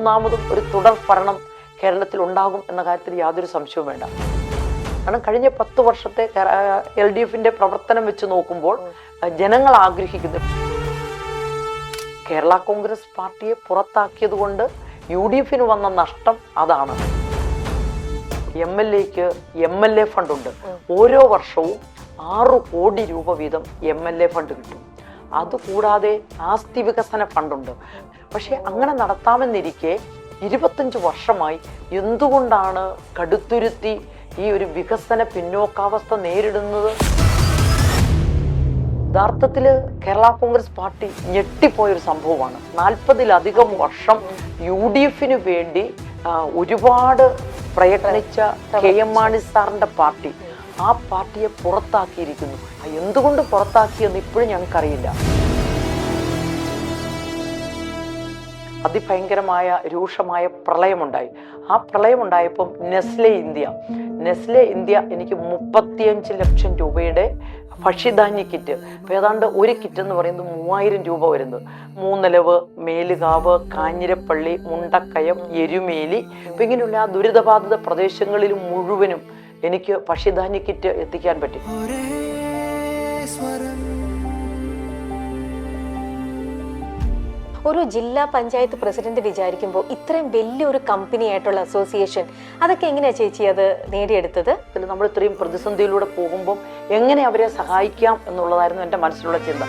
മൂന്നാമതും ഒരു തുടർ ഭരണം കേരളത്തിൽ ഉണ്ടാകും എന്ന കാര്യത്തിൽ യാതൊരു സംശയവും വേണ്ട. കാരണം കഴിഞ്ഞ 10 വർഷത്തെ LDFിന്റെ പ്രവർത്തനം വെച്ച് നോക്കുമ്പോൾ ജനങ്ങൾ ആഗ്രഹിക്കുന്നു. കേരള കോൺഗ്രസ് പാർട്ടിയെ പുറത്താക്കിയത് കൊണ്ട് UDFിന് വന്ന നഷ്ടം അതാണ്. MLAക്ക് MLA ഫണ്ടുണ്ട്. ഓരോ വർഷവും 6 കോടി രൂപ വീതം MLA ഫണ്ട് കിട്ടും. അതുകൂടാതെ ആസ്തി വികസന ഫണ്ടുണ്ട്. പക്ഷെ അങ്ങനെ നടത്താമെന്നിരിക്കെ 25 വർഷമായി എന്തുകൊണ്ടാണ് കടുത്തുരുത്തി ഈ ഒരു വികസന പിന്നോക്കാവസ്ഥ നേരിടുന്നത്? യഥാർത്ഥത്തിൽ കേരള കോൺഗ്രസ് പാർട്ടി ഞെട്ടിപ്പോയൊരു സംഭവമാണ്. 40-ലധികം വർഷം UDFിന് വേണ്ടി ഒരുപാട് പ്രയത്നിച്ച KM മാണി സാറിന്റെ പാർട്ടി ആ പാർട്ടിയെ പുറത്താക്കിയിരിക്കുന്നു. എന്തുകൊണ്ട് പുറത്താക്കിയെന്ന് ഇപ്പോഴും ഞങ്ങൾക്കറിയില്ല. അതിഭയങ്കരമായ രൂക്ഷമായ പ്രളയമുണ്ടായി. ആ പ്രളയമുണ്ടായപ്പം നെസ്ലെ ഇന്ത്യ എനിക്ക് 35 ലക്ഷം രൂപയുടെ ഭക്ഷ്യധാന്യ കിറ്റ്, അപ്പോൾ ഏതാണ്ട് ഒരു കിറ്റ് എന്ന് പറയുന്നത് 3000 രൂപ വരുന്നത്. മൂന്നലവ്, മേലുകാവ്, കാഞ്ഞിരപ്പള്ളി, മുണ്ടക്കയം, എരുമേലി, അപ്പം ഇങ്ങനെയുള്ള ആ ദുരിതബാധിത പ്രദേശങ്ങളിൽ മുഴുവനും എനിക്ക് ഭക്ഷ്യധാന്യ കിറ്റ് എത്തിക്കാൻ പറ്റി. ഒരു ജില്ലാ പഞ്ചായത്ത് പ്രസിഡന്റ് വിചാരിക്കുമ്പോൾ ഇത്രയും വലിയൊരു കമ്പനി ആയിട്ടുള്ള അസോസിയേഷൻ, അതൊക്കെ എങ്ങനെയാ ചേച്ചി അത് നേടിയെടുത്തത്? നമ്മൾ ഇത്രയും പ്രതിസന്ധിയിലൂടെ പോകുമ്പോൾ എങ്ങനെ അവരെ സഹായിക്കാം എന്നുള്ളതായിരുന്നു എൻ്റെ മനസ്സിലുള്ള ചിന്ത.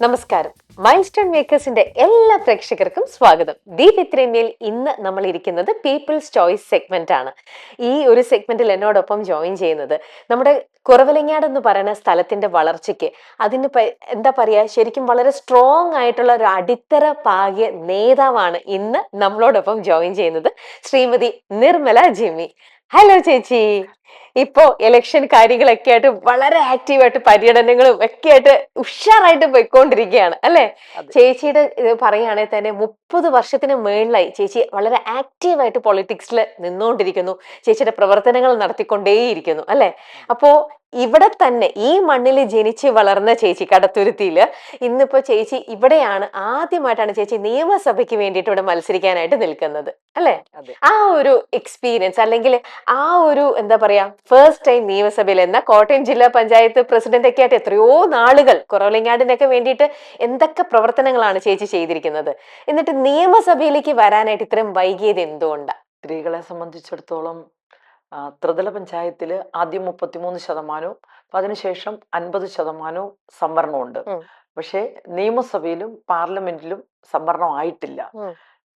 നമസ്കാരം. മൈൽസ്റ്റോൺ മേക്കേഴ്സിന്റെ എല്ലാ പ്രേക്ഷകർക്കും സ്വാഗതം. ദീപ് ഇത്രമേൽ ഇന്ന് നമ്മൾ ഇരിക്കുന്നത് പീപ്പിൾസ് ചോയ്സ് സെഗ്മെന്റ് ആണ്. ഈ ഒരു സെഗ്മെന്റിൽ എന്നോടൊപ്പം ജോയിൻ ചെയ്യുന്നത് നമ്മുടെ കുറവലങ്ങാട് എന്ന് പറയുന്ന സ്ഥലത്തിന്റെ വളർച്ചയ്ക്ക് അതിന് എന്താ പറയാ, ശരിക്കും വളരെ സ്ട്രോങ് ആയിട്ടുള്ള ഒരു അടിത്തറ പാകിയ നേതാവാണ് ഇന്ന് നമ്മളോടൊപ്പം ജോയിൻ ചെയ്യുന്നത്, ശ്രീമതി നിർമ്മല ജിമ്മി. ഹലോ ചേച്ചി. ഇപ്പോ ഇലക്ഷൻ കാര്യങ്ങളൊക്കെ ആയിട്ട് വളരെ ആക്റ്റീവായിട്ട് പര്യടനങ്ങളും ഒക്കെ ആയിട്ട് ഉഷാറായിട്ട് പോയിക്കൊണ്ടിരിക്കുകയാണ് അല്ലെ? ചേച്ചിയുടെ പറയുകയാണെങ്കിൽ തന്നെ 30 വർഷത്തിന് മേളിലായി ചേച്ചി വളരെ ആക്റ്റീവായിട്ട് പൊളിറ്റിക്സിൽ നിന്നുകൊണ്ടിരിക്കുന്നു. ചേച്ചിയുടെ പ്രവർത്തനങ്ങൾ നടത്തിക്കൊണ്ടേയിരിക്കുന്നു അല്ലെ? അപ്പോ ഇവിടെ തന്നെ ഈ മണ്ണിൽ ജനിച്ച് വളർന്ന ചേച്ചി കടത്തുരുത്തിയില് ഇന്നിപ്പോ ചേച്ചി ഇവിടെയാണ് ആദ്യമായിട്ടാണ് ചേച്ചി നിയമസഭയ്ക്ക് വേണ്ടിയിട്ട് ഇവിടെ മത്സരിക്കാനായിട്ട് നിൽക്കുന്നത് അല്ലെ? ആ ഒരു എക്സ്പീരിയൻസ് അല്ലെങ്കിൽ ആ ഒരു എന്താ പറയാ ഫസ്റ്റ് ടൈം നിയമസഭയിൽ എന്ന കോട്ടയം ജില്ലാ പഞ്ചായത്ത് പ്രസിഡന്റ് ഒക്കെ ആയിട്ട് എത്രയോ നാളുകൾ കുറവലങ്ങാടിനൊക്കെ വേണ്ടിയിട്ട് എന്തൊക്കെ പ്രവർത്തനങ്ങളാണ് ചേച്ചി ചെയ്തിരിക്കുന്നത്. എന്നിട്ട് നിയമസഭയിലേക്ക് വരാനായിട്ട് ഇത്രയും വൈകിയത് എന്തുകൊണ്ടാണ്? സ്ത്രീകളെ സംബന്ധിച്ചിടത്തോളം ത്രിതല പഞ്ചായത്തിൽ ആദ്യം 33%, അതിനുശേഷം 50% സംവരണമുണ്ട്. പക്ഷേ നിയമസഭയിലും പാർലമെന്റിലും സംവരണം ആയിട്ടില്ല.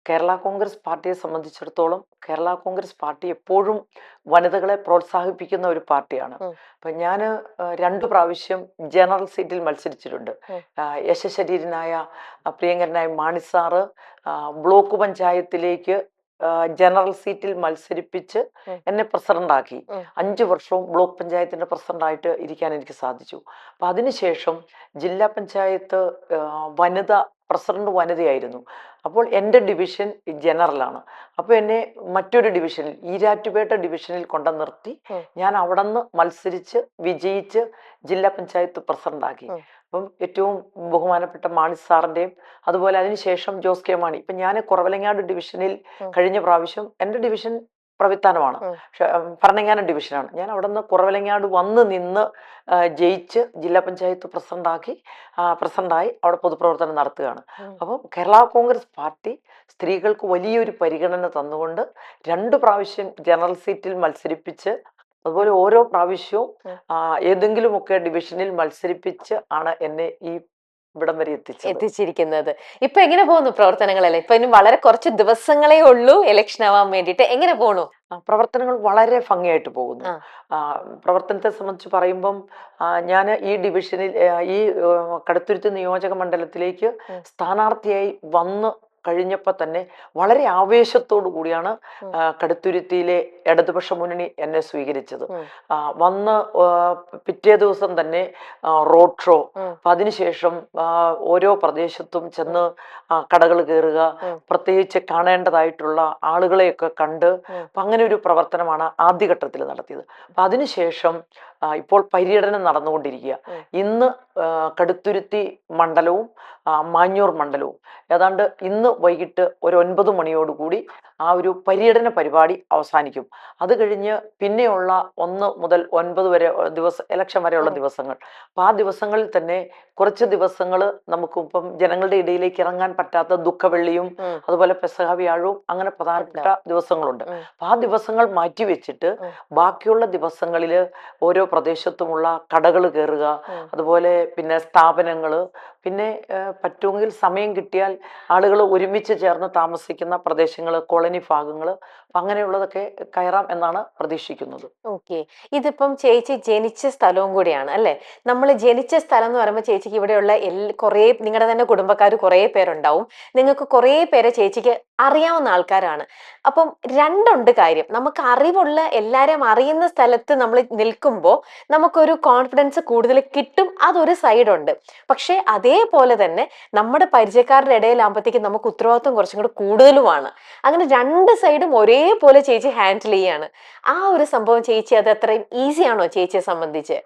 കേരള കോൺഗ്രസ് പാർട്ടിയെ സംബന്ധിച്ചിടത്തോളം കേരള കോൺഗ്രസ് പാർട്ടി എപ്പോഴും വനിതകളെ പ്രോത്സാഹിപ്പിക്കുന്ന ഒരു പാർട്ടിയാണ്. അപ്പൊ ഞാൻ 2 പ്രാവശ്യം ജനറൽ സീറ്റിൽ മത്സരിച്ചിട്ടുണ്ട്. യശശരീരനായ പ്രിയങ്കരനായ മാണി സാറ് ബ്ലോക്ക് പഞ്ചായത്തിലേക്ക് ജനറൽ സീറ്റിൽ മത്സരിപ്പിച്ച് എന്നെ പ്രസിഡന്റാക്കി. 5 വർഷവും ബ്ലോക്ക് പഞ്ചായത്തിന്റെ പ്രസിഡന്റായിട്ട് ഇരിക്കാൻ എനിക്ക് സാധിച്ചു. അപ്പൊ അതിനുശേഷം ജില്ലാ പഞ്ചായത്ത് പ്രസിഡന്റ് വനിതയായിരുന്നു. അപ്പോൾ എൻ്റെ ഡിവിഷൻ ജനറലാണ്. അപ്പോൾ എന്നെ മറ്റൊരു ഡിവിഷനിൽ, ഈരാറ്റുപേട്ട ഡിവിഷനിൽ കൊണ്ടു നിർത്തി ഞാൻ അവിടെ നിന്ന് മത്സരിച്ച് വിജയിച്ച് ജില്ലാ പഞ്ചായത്ത് പ്രസിഡന്റാക്കി. അപ്പം ഏറ്റവും ബഹുമാനപ്പെട്ട മാണി സാറിൻ്റെയും അതുപോലെ അതിനുശേഷം ജോസ് കെ മാണി. ഇപ്പം ഞാൻ കുറവലങ്ങാട് ഡിവിഷനിൽ കഴിഞ്ഞ പ്രാവശ്യം എൻ്റെ ഡിവിഷൻ പ്രവിത്താനമാണ്, ഭരണങ്ങാനം ഡിവിഷനാണ്. ഞാൻ അവിടെ നിന്ന് കുറവലങ്ങാട് വന്ന് നിന്ന് ജയിച്ച് ജില്ലാ പഞ്ചായത്ത് പ്രസിഡന്റായി അവിടെ പൊതുപ്രവർത്തനം നടത്തുകയാണ്. അപ്പം കേരള കോൺഗ്രസ് പാർട്ടി സ്ത്രീകൾക്ക് വലിയൊരു പരിഗണന തന്നുകൊണ്ട് 2 പ്രാവശ്യം ജനറൽ സീറ്റിൽ മത്സരിപ്പിച്ച് അതുപോലെ ഓരോ പ്രാവശ്യവും ഏതെങ്കിലുമൊക്കെ ഡിവിഷനിൽ മത്സരിപ്പിച്ച് ആണ് എന്നെ ഈ ഇവിടം വരെ എത്തിച്ചിരിക്കുന്നത്. ഇപ്പൊ എങ്ങനെ പോകുന്നു പ്രവർത്തനങ്ങളല്ലേ? ഇപ്പൊ ഇനി വളരെ കുറച്ച് ദിവസങ്ങളേ ഉള്ളൂ ഇലക്ഷൻ ആവാൻ വേണ്ടിയിട്ട്. എങ്ങനെ പോണു പ്രവർത്തനങ്ങൾ? വളരെ ഭംഗിയായിട്ട് പോകുന്നു. പ്രവർത്തനത്തെ സംബന്ധിച്ച് പറയുമ്പം ഞാൻ ഈ ഡിവിഷനിൽ ഈ കടുത്തുരുത്തി നിയോജക മണ്ഡലത്തിലേക്ക് സ്ഥാനാർത്ഥിയായി വന്ന് കഴിഞ്ഞപ്പോൾ തന്നെ വളരെ ആവേശത്തോടു കൂടിയാണ് കടുത്തുരുത്തിയിലെ ഇടതുപക്ഷ മുന്നണി എന്നെ സ്വീകരിച്ചത്. വന്ന് പിറ്റേ ദിവസം തന്നെ റോഡ് ഷോ, അപ്പം അതിനുശേഷം ഓരോ പ്രദേശത്തും ചെന്ന് കടകൾ കയറുക, പ്രത്യേകിച്ച് കാണേണ്ടതായിട്ടുള്ള ആളുകളെയൊക്കെ കണ്ട്, അപ്പം അങ്ങനെ ഒരു പ്രവർത്തനമാണ് ആദ്യഘട്ടത്തിൽ നടത്തിയത്. അപ്പം അതിനുശേഷം ഇപ്പോൾ പര്യടനം നടന്നുകൊണ്ടിരിക്കുക. ഇന്ന് കടുത്തുരുത്തി മണ്ഡലവും മാഞ്ഞൂർ മണ്ഡലവും ഏതാണ്ട് ഇന്ന് വൈകിട്ട് ഒരു 9 മണിയോടുകൂടി ആ ഒരു പര്യടന പരിപാടി അവസാനിക്കും. അത് കഴിഞ്ഞ് പിന്നെയുള്ള 1 മുതൽ 9 വരെ ഇലക്ഷൻ വരെയുള്ള ദിവസങ്ങൾ, അപ്പം ആ ദിവസങ്ങളിൽ തന്നെ കുറച്ച് ദിവസങ്ങൾ നമുക്കിപ്പം ജനങ്ങളുടെ ഇടയിലേക്ക് ഇറങ്ങാൻ പറ്റാത്ത ദുഃഖവെള്ളിയും അതുപോലെ പെസഹ വ്യാഴവും അങ്ങനെ പ്രധാനപ്പെട്ട ദിവസങ്ങളുണ്ട്. അപ്പം ആ ദിവസങ്ങൾ മാറ്റിവെച്ചിട്ട് ബാക്കിയുള്ള ദിവസങ്ങളിൽ ഓരോ പ്രദേശത്തുമുള്ള കടകൾ കയറുക, അതുപോലെ പിന്നെ സ്ഥാപനങ്ങൾ, പിന്നെ പറ്റുമെങ്കിൽ സമയം കിട്ടിയാൽ ആളുകൾ ഒരുമിച്ച് ചേർന്ന് താമസിക്കുന്ന പ്രദേശങ്ങൾ, കോളനി ഭാഗങ്ങൾ, അങ്ങനെയുള്ളതൊക്കെ കയറാം എന്നാണ് പ്രതീക്ഷിക്കുന്നത്. ഓക്കെ, ഇതിപ്പം ചേച്ചി ജനിച്ച സ്ഥലവും കൂടിയാണ് അല്ലെ? നമ്മൾ ജനിച്ച സ്ഥലം എന്ന് പറയുമ്പോൾ ചേച്ചിക്ക് ഇവിടെയുള്ള കുറേ നിങ്ങളുടെ തന്നെ കുടുംബക്കാർ കുറേ പേരുണ്ടാവും, നിങ്ങൾക്ക് കുറേ പേരെ ചേച്ചിക്ക് അറിയാവുന്ന ആൾക്കാരാണ്. അപ്പം രണ്ടുണ്ട് കാര്യം, നമുക്ക് അറിവുള്ള എല്ലാവരെയും അറിയുന്ന സ്ഥലത്ത് നമ്മൾ നിൽക്കുമ്പോൾ നമുക്കൊരു കോൺഫിഡൻസ് കൂടുതൽ കിട്ടും, അതൊരു സൈഡുണ്ട്. പക്ഷെ അതേപോലെ തന്നെ നമ്മുടെ പരിചയക്കാരുടെ ഇടയിലാകുമ്പോഴത്തേക്കും നമുക്ക് ഉത്തരവാദിത്വം കുറച്ചും കൂടി കൂടുതലുമാണ്. അങ്ങനെ രണ്ട് സൈഡും ഒരേപോലെ ചേച്ചി ഹാൻഡിൽ ചെയ്യാണ്. ആ ഒരു സംഭവം ചേച്ചി അത് അത്രയും ഈസിയാണോ ചേച്ചിയെ സംബന്ധിച്ച്?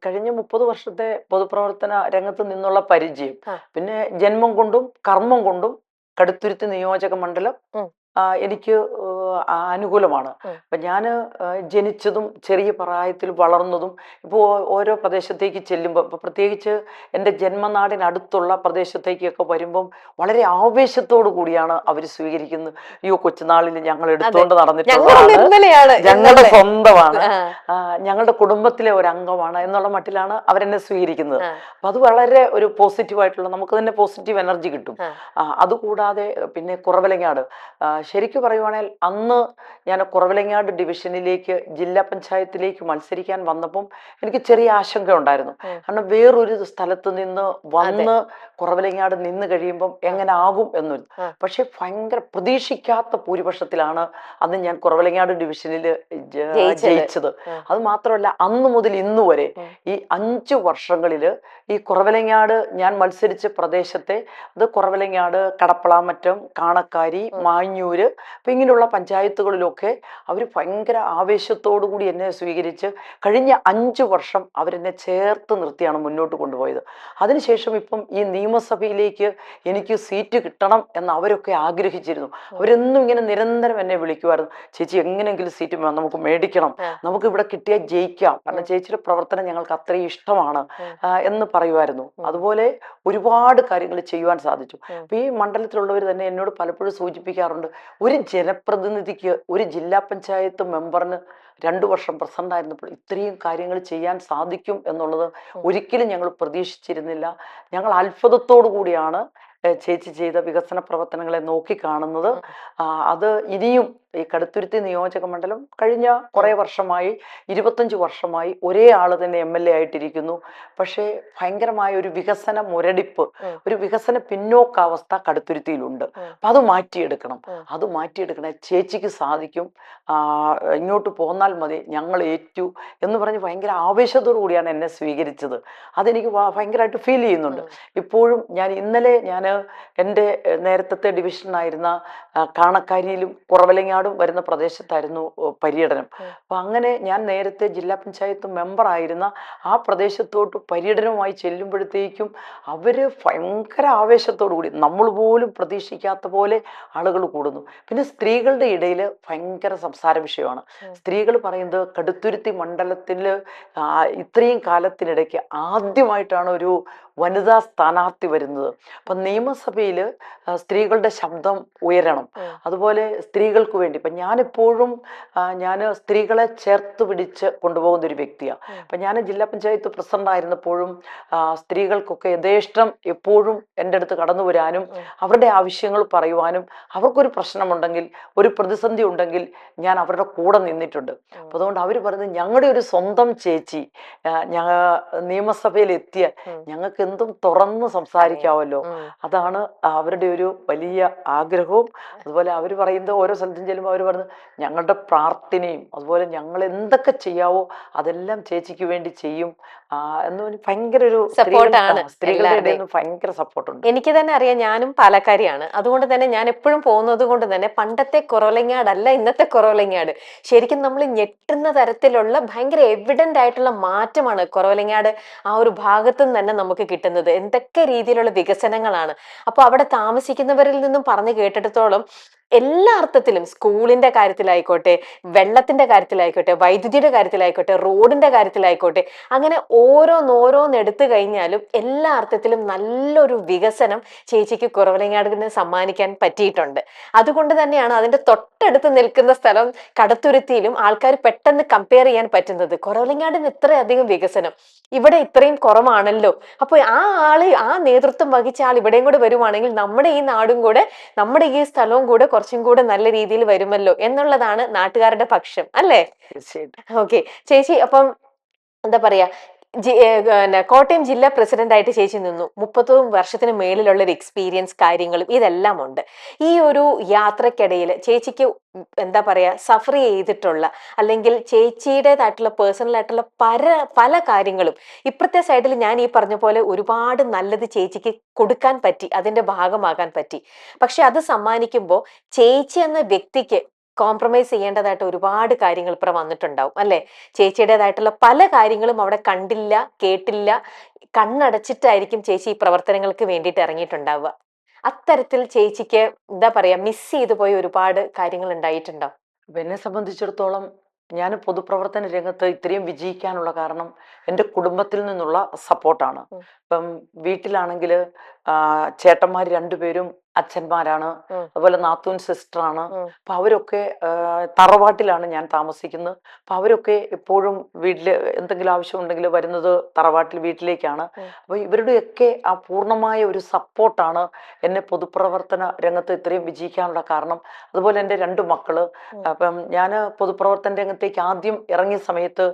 കഴിഞ്ഞ 30 വർഷത്തെ പൊതുപ്രവർത്തന രംഗത്ത് നിന്നുള്ള പരിചയം, പിന്നെ ജന്മം കൊണ്ടും കർമ്മം കൊണ്ടും കടുത്തുരുത്തി നിയോജക മണ്ഡലം എനിക്ക് അനുകൂലമാണ്. അപ്പം ഞാൻ ജനിച്ചതും ചെറിയ പ്രായത്തിൽ വളർന്നതും ഇപ്പോൾ ഓരോ പ്രദേശത്തേക്ക് ചെല്ലുമ്പോൾ, ഇപ്പോൾ പ്രത്യേകിച്ച് എൻ്റെ ജന്മനാടിനടുത്തുള്ള പ്രദേശത്തേക്കൊക്കെ വരുമ്പം വളരെ ആവേശത്തോടു കൂടിയാണ് അവർ സ്വീകരിക്കുന്നത്. അയ്യോ, കൊച്ചുനാളിൽ ഞങ്ങൾ എടുത്തുകൊണ്ട് നടന്നിട്ടുള്ളതാണ്, ഞങ്ങളുടെ സ്വന്തമാണ്, ഞങ്ങളുടെ കുടുംബത്തിലെ ഒരു അംഗമാണ് എന്നുള്ള മട്ടിലാണ് അവരെന്നെ സ്വീകരിക്കുന്നത്. അപ്പം അത് വളരെ ഒരു പോസിറ്റീവായിട്ടുള്ള, നമുക്ക് തന്നെ പോസിറ്റീവ് എനർജി കിട്ടും. അതുകൂടാതെ പിന്നെ കുറവലങ്ങാട്, ശരിക്കും പറയുവാണെങ്കിൽ അന്ന് ഞാൻ കുറവലങ്ങാട് ഡിവിഷനിലേക്ക് ജില്ലാ പഞ്ചായത്തിലേക്ക് മത്സരിക്കാൻ വന്നപ്പം എനിക്ക് ചെറിയ ആശങ്ക ഉണ്ടായിരുന്നു. കാരണം വേറൊരു സ്ഥലത്ത് നിന്ന് വന്ന് കുറവലങ്ങാട് നിന്ന് കഴിയുമ്പം എങ്ങനെ ആകും എന്നൊരു, പക്ഷെ ഭയങ്കര പ്രതീക്ഷിക്കാത്ത ഭൂരിപക്ഷത്തിലാണ് അന്ന് ഞാൻ കുറവലങ്ങാട് ഡിവിഷനിൽ ജയിച്ചത്. അത് മാത്രമല്ല, അന്ന് മുതൽ ഇന്ന് വരെ ഈ 5 വർഷങ്ങളിൽ ഈ കുറവലങ്ങാട് ഞാൻ മത്സരിച്ച പ്രദേശത്തെ, അത് കുറവലങ്ങാട്, കടപ്പളാമറ്റം, കാണക്കാരി, മാഞ്ഞൂര്, അപ്പം ഇങ്ങനെയുള്ള പഞ്ചായത്തുകളിലൊക്കെ അവർ ഭയങ്കര ആവേശത്തോടു കൂടി എന്നെ സ്വീകരിച്ച് കഴിഞ്ഞ 5 വർഷം അവരെന്നെ ചേർത്ത് നിർത്തിയാണ് മുന്നോട്ട് കൊണ്ടുപോയത്. അതിനുശേഷം ഇപ്പം ഈ നിയമസഭയിലേക്ക് എനിക്ക് സീറ്റ് കിട്ടണം എന്ന് അവരൊക്കെ ആഗ്രഹിച്ചിരുന്നു. അവരെന്നും ഇങ്ങനെ നിരന്തരം എന്നെ വിളിക്കുമായിരുന്നു, ചേച്ചി എങ്ങനെയെങ്കിലും സീറ്റ് നമുക്ക് മേടിക്കണം, നമുക്ക് ഇവിടെ കിട്ടിയാൽ ജയിക്കാം, കാരണം ചേച്ചിയുടെ പ്രവർത്തനം ഞങ്ങൾക്ക് അത്രയും ഇഷ്ടമാണ് എന്ന് പറയുമായിരുന്നു. അതുപോലെ ഒരുപാട് കാര്യങ്ങൾ ചെയ്യുവാൻ സാധിച്ചു. അപ്പം ഈ മണ്ഡലത്തിലുള്ളവർ തന്നെ എന്നോട് പലപ്പോഴും സൂചിപ്പിക്കാറുണ്ട്, ഒരു ജനപ്രതിനിധിക്ക്, ഒരു ജില്ലാ പഞ്ചായത്ത് മെമ്പറിന് 2 വർഷം പ്രസിഡന്റ് ആയിരുന്നപ്പോൾ ഇത്രയും കാര്യങ്ങൾ ചെയ്യാൻ സാധിക്കും എന്നുള്ളത് ഒരിക്കലും ഞങ്ങൾ പ്രതീക്ഷിച്ചിരുന്നില്ല. ഞങ്ങൾ അത്ഭുതത്തോടു കൂടിയാണ് ചേച്ചി ചെയ്ത വികസന പ്രവർത്തനങ്ങളെ നോക്കിക്കാണുന്നത്. അത് ഇനിയും ഈ കടുത്തുരുത്തി നിയോജക മണ്ഡലം കഴിഞ്ഞ കുറേ വർഷമായി, 25 വർഷമായി ഒരേ ആള് തന്നെ MLA ആയിട്ടിരിക്കുന്നു. പക്ഷേ ഭയങ്കരമായ ഒരു വികസന മുരടിപ്പ്, ഒരു വികസന പിന്നോക്കാവസ്ഥ കടുത്തുരുത്തിയിലുണ്ട്. അപ്പം അത് മാറ്റിയെടുക്കണേ, ചേച്ചിക്ക് സാധിക്കും, ഇങ്ങോട്ട് പോന്നാൽ മതി, ഞങ്ങൾ ഏറ്റു എന്ന് പറഞ്ഞ് ഭയങ്കര ആവേശത്തോടു കൂടിയാണ് എന്നെ സ്വീകരിച്ചത്. അതെനിക്ക് ഭയങ്കരമായിട്ട് ഫീൽ ചെയ്യുന്നുണ്ട്. ഇപ്പോഴും ഇന്നലെ ഞാൻ എൻ്റെ നേരത്തെ ഡിവിഷനായിരുന്ന കാണക്കാരിയിലും കുറവലങ്ങാടും വരുന്ന പ്രദേശത്തായിരുന്നു പര്യടനം. അപ്പം അങ്ങനെ ഞാൻ നേരത്തെ ജില്ലാ പഞ്ചായത്ത് മെമ്പറായിരുന്ന ആ പ്രദേശത്തോട്ട് പര്യടനവുമായി ചെല്ലുമ്പോഴത്തേക്കും അവർ ഭയങ്കര ആവേശത്തോടു കൂടി, നമ്മൾ പോലും പ്രതീക്ഷിക്കാത്ത പോലെ ആളുകൾ കൂടുന്നു. പിന്നെ സ്ത്രീകളുടെ ഇടയിൽ ഭയങ്കര സംസാര വിഷയമാണ്. സ്ത്രീകൾ പറയുന്നത് കടുത്തുരുത്തി മണ്ഡലത്തിൽ ഇത്രയും കാലത്തിനിടയ്ക്ക് ആദ്യമായിട്ടാണ് ഒരു വനിതാ സ്ഥാനാർത്ഥി വരുന്നത്. അപ്പം നിയമസഭയിൽ സ്ത്രീകളുടെ ശബ്ദം ഉയരണം, അതുപോലെ സ്ത്രീകൾക്ക് വേണ്ടി വേണ്ടി. ഇപ്പം ഞാനെപ്പോഴും ഞാൻ സ്ത്രീകളെ ചേർത്ത് പിടിച്ച് കൊണ്ടുപോകുന്ന ഒരു വ്യക്തിയാണ്. അപ്പം ഞാൻ ജില്ലാ പഞ്ചായത്ത് പ്രസിഡന്റ് ആയിരുന്നപ്പോഴും സ്ത്രീകൾക്കൊക്കെ യഥേഷ്ടം എപ്പോഴും എൻ്റെ അടുത്ത് കടന്നു വരാനും അവരുടെ ആവശ്യങ്ങൾ പറയുവാനും, അവർക്കൊരു പ്രശ്നമുണ്ടെങ്കിൽ, ഒരു പ്രതിസന്ധി ഉണ്ടെങ്കിൽ ഞാൻ അവരുടെ കൂടെ നിന്നിട്ടുണ്ട്. അപ്പം അതുകൊണ്ട് അവർ പറയുന്നത്, ഞങ്ങളുടെ ഒരു സ്വന്തം ചേച്ചി ഞങ്ങൾ നിയമസഭയിൽ എത്തിയാൽ ഞങ്ങൾക്ക് എന്തും തുറന്ന് സംസാരിക്കാമല്ലോ. അതാണ് അവരുടെ ഒരു വലിയ ആഗ്രഹവും. അതുപോലെ അവർ പറയുന്നത്, ഓരോ സ്ഥലത്തും ചെല്ലുമ്പോൾ അവർ പറയുന്നത്, ഞങ്ങളുടെ പ്രാർത്ഥനയും അതുപോലെ ഞങ്ങൾ എന്തൊക്കെ ചെയ്യാവോ അതെല്ലാം ചേച്ചിക്ക് വേണ്ടി ചെയ്യും എന്ന് പറഞ്ഞ് ഭയങ്കര ഒരു സപ്പോർട്ടാണ്. സ്ത്രീകളുടെ ഇടയിൽ നിന്ന് ഭയങ്കര സപ്പോർട്ടുണ്ട്. എനിക്ക് തന്നെ അറിയാം, ഞാനും പാലക്കാരിയാണ്. അതുകൊണ്ട് തന്നെ ഞാൻ എപ്പോഴും പോകുന്നത് കൊണ്ട് തന്നെ പണ്ടത്തെ കുറവലങ്ങാടല്ല ഇന്നത്തെ കുറവലങ്ങാട്. ശരിക്കും നമ്മൾ ഞെട്ടുന്ന തരത്തിലുള്ള ഭയങ്കര എവിഡന്റ് ആയിട്ടുള്ള മാറ്റമാണ് കുറവലങ്ങാട് ആ ഒരു ഭാഗത്തു നിന്ന് തന്നെ നമുക്ക് കിട്ടുന്നത്. എന്തൊക്കെ രീതിയിലുള്ള വികസനങ്ങളാണ്. അപ്പൊ അവിടെ താമസിക്കുന്നവരിൽ നിന്നും പറഞ്ഞു കേട്ടിടത്തോളം എല്ലാ അർത്ഥത്തിലും, സ്കൂളിന്റെ കാര്യത്തിലായിക്കോട്ടെ, വെള്ളത്തിന്റെ കാര്യത്തിലായിക്കോട്ടെ, വൈദ്യുതിയുടെ കാര്യത്തിലായിക്കോട്ടെ, റോഡിന്റെ കാര്യത്തിലായിക്കോട്ടെ, അങ്ങനെ ഓരോന്നോരോന്ന് എടുത്തു കഴിഞ്ഞാലും എല്ലാ അർത്ഥത്തിലും നല്ലൊരു വികസനം ചേച്ചിക്ക് കുറവലങ്ങാടിന് സമ്മാനിക്കാൻ പറ്റിയിട്ടുണ്ട്. അതുകൊണ്ട് തന്നെയാണ് അതിന്റെ തൊട്ടടുത്ത് നിൽക്കുന്ന സ്ഥലം കടത്തുരുത്തിയിലും ആൾക്കാർ പെട്ടെന്ന് കമ്പയർ ചെയ്യാൻ പറ്റുന്നത്. കുറവലങ്ങാടിന് ഇത്രയധികം വികസനം, ഇവിടെ ഇത്രയും കുറവാണല്ലോ. അപ്പൊ ആ നേതൃത്വം വഹിച്ച ആൾ ഇവിടെയും കൂടെ വരുവാണെങ്കിൽ നമ്മുടെ ഈ നാടും കൂടെ, നമ്മുടെ ഈ സ്ഥലവും കൂടെ കുറച്ചും കൂടെ നല്ല രീതിയിൽ വരുമല്ലോ എന്നുള്ളതാണ് നാട്ടുകാരുടെ പക്ഷം, അല്ലേ? തീർച്ചയായിട്ടും. ഓക്കെ ചേച്ചി, അപ്പം എന്താ പറയാ, കോട്ടയം ജില്ലാ പ്രസിഡന്റ് ആയിട്ട് ചേച്ചി നിന്നു. 30 വർഷത്തിന് മേളിലുള്ള ഒരു എക്സ്പീരിയൻസ്, കാര്യങ്ങളും ഇതെല്ലാം ഉണ്ട്. ഈ ഒരു യാത്രക്കിടയിൽ ചേച്ചിക്ക് എന്താ പറയാ, സഫർ ചെയ്തിട്ടുള്ള, അല്ലെങ്കിൽ ചേച്ചിയുടേതായിട്ടുള്ള പേഴ്സണൽ ആയിട്ടുള്ള പല കാര്യങ്ങളും ഇപ്പുറത്തെ സൈഡിൽ ഞാൻ ഈ പറഞ്ഞ പോലെ ഒരുപാട് നല്ലത് ചേച്ചിക്ക് കൊടുക്കാൻ പറ്റി, അതിന്റെ ഭാഗമാകാൻ പറ്റി. പക്ഷെ അത് സമ്മാനിക്കുമ്പോൾ ചേച്ചി എന്ന വ്യക്തിക്ക് കോംപ്രമൈസ് ചെയ്യേണ്ടതായിട്ട് ഒരുപാട് കാര്യങ്ങൾ ഇപ്പുറം വന്നിട്ടുണ്ടാവും, അല്ലെ? ചേച്ചിയുടേതായിട്ടുള്ള പല കാര്യങ്ങളും അവിടെ കണ്ടില്ല, കേട്ടില്ല, കണ്ണടച്ചിട്ടായിരിക്കും ചേച്ചി ഈ പ്രവർത്തനങ്ങൾക്ക് വേണ്ടിയിട്ട് ഇറങ്ങിയിട്ടുണ്ടാവുക. അത്തരത്തിൽ ചേച്ചിക്ക് എന്താ പറയാ, മിസ് ചെയ്തു പോയ ഒരുപാട് കാര്യങ്ങൾ ഉണ്ടായിട്ടുണ്ടോ? എന്നെ സംബന്ധിച്ചിടത്തോളം ഞാൻ പൊതുപ്രവർത്തന രംഗത്ത് ഇത്രയും വിജയിക്കാനുള്ള കാരണം എൻ്റെ കുടുംബത്തിൽ നിന്നുള്ള സപ്പോർട്ടാണ്. ഇപ്പം വീട്ടിലാണെങ്കിൽ ചേട്ടന്മാർ രണ്ടുപേരും അച്ഛന്മാരാണ്, അതുപോലെ നാത്തൂൻ സിസ്റ്ററാണ്. അപ്പം അവരൊക്കെ തറവാട്ടിലാണ് ഞാൻ താമസിക്കുന്നത്. അപ്പം അവരൊക്കെ എപ്പോഴും വീട്ടിൽ എന്തെങ്കിലും ആവശ്യമുണ്ടെങ്കിൽ വരുന്നത് തറവാട്ടിൽ വീട്ടിലേക്കാണ്. അപ്പോൾ ഇവരുടെയൊക്കെ ആ പൂർണ്ണമായ ഒരു സപ്പോർട്ടാണ് എന്നെ പൊതുപ്രവർത്തന രംഗത്ത് ഇത്രയും വിജയിക്കാനുള്ള കാരണം. അതുപോലെ എൻ്റെ 2 മക്കള്, അപ്പം ഞാൻ പൊതുപ്രവർത്തന രംഗത്തേക്ക് ആദ്യം ഇറങ്ങിയ സമയത്ത്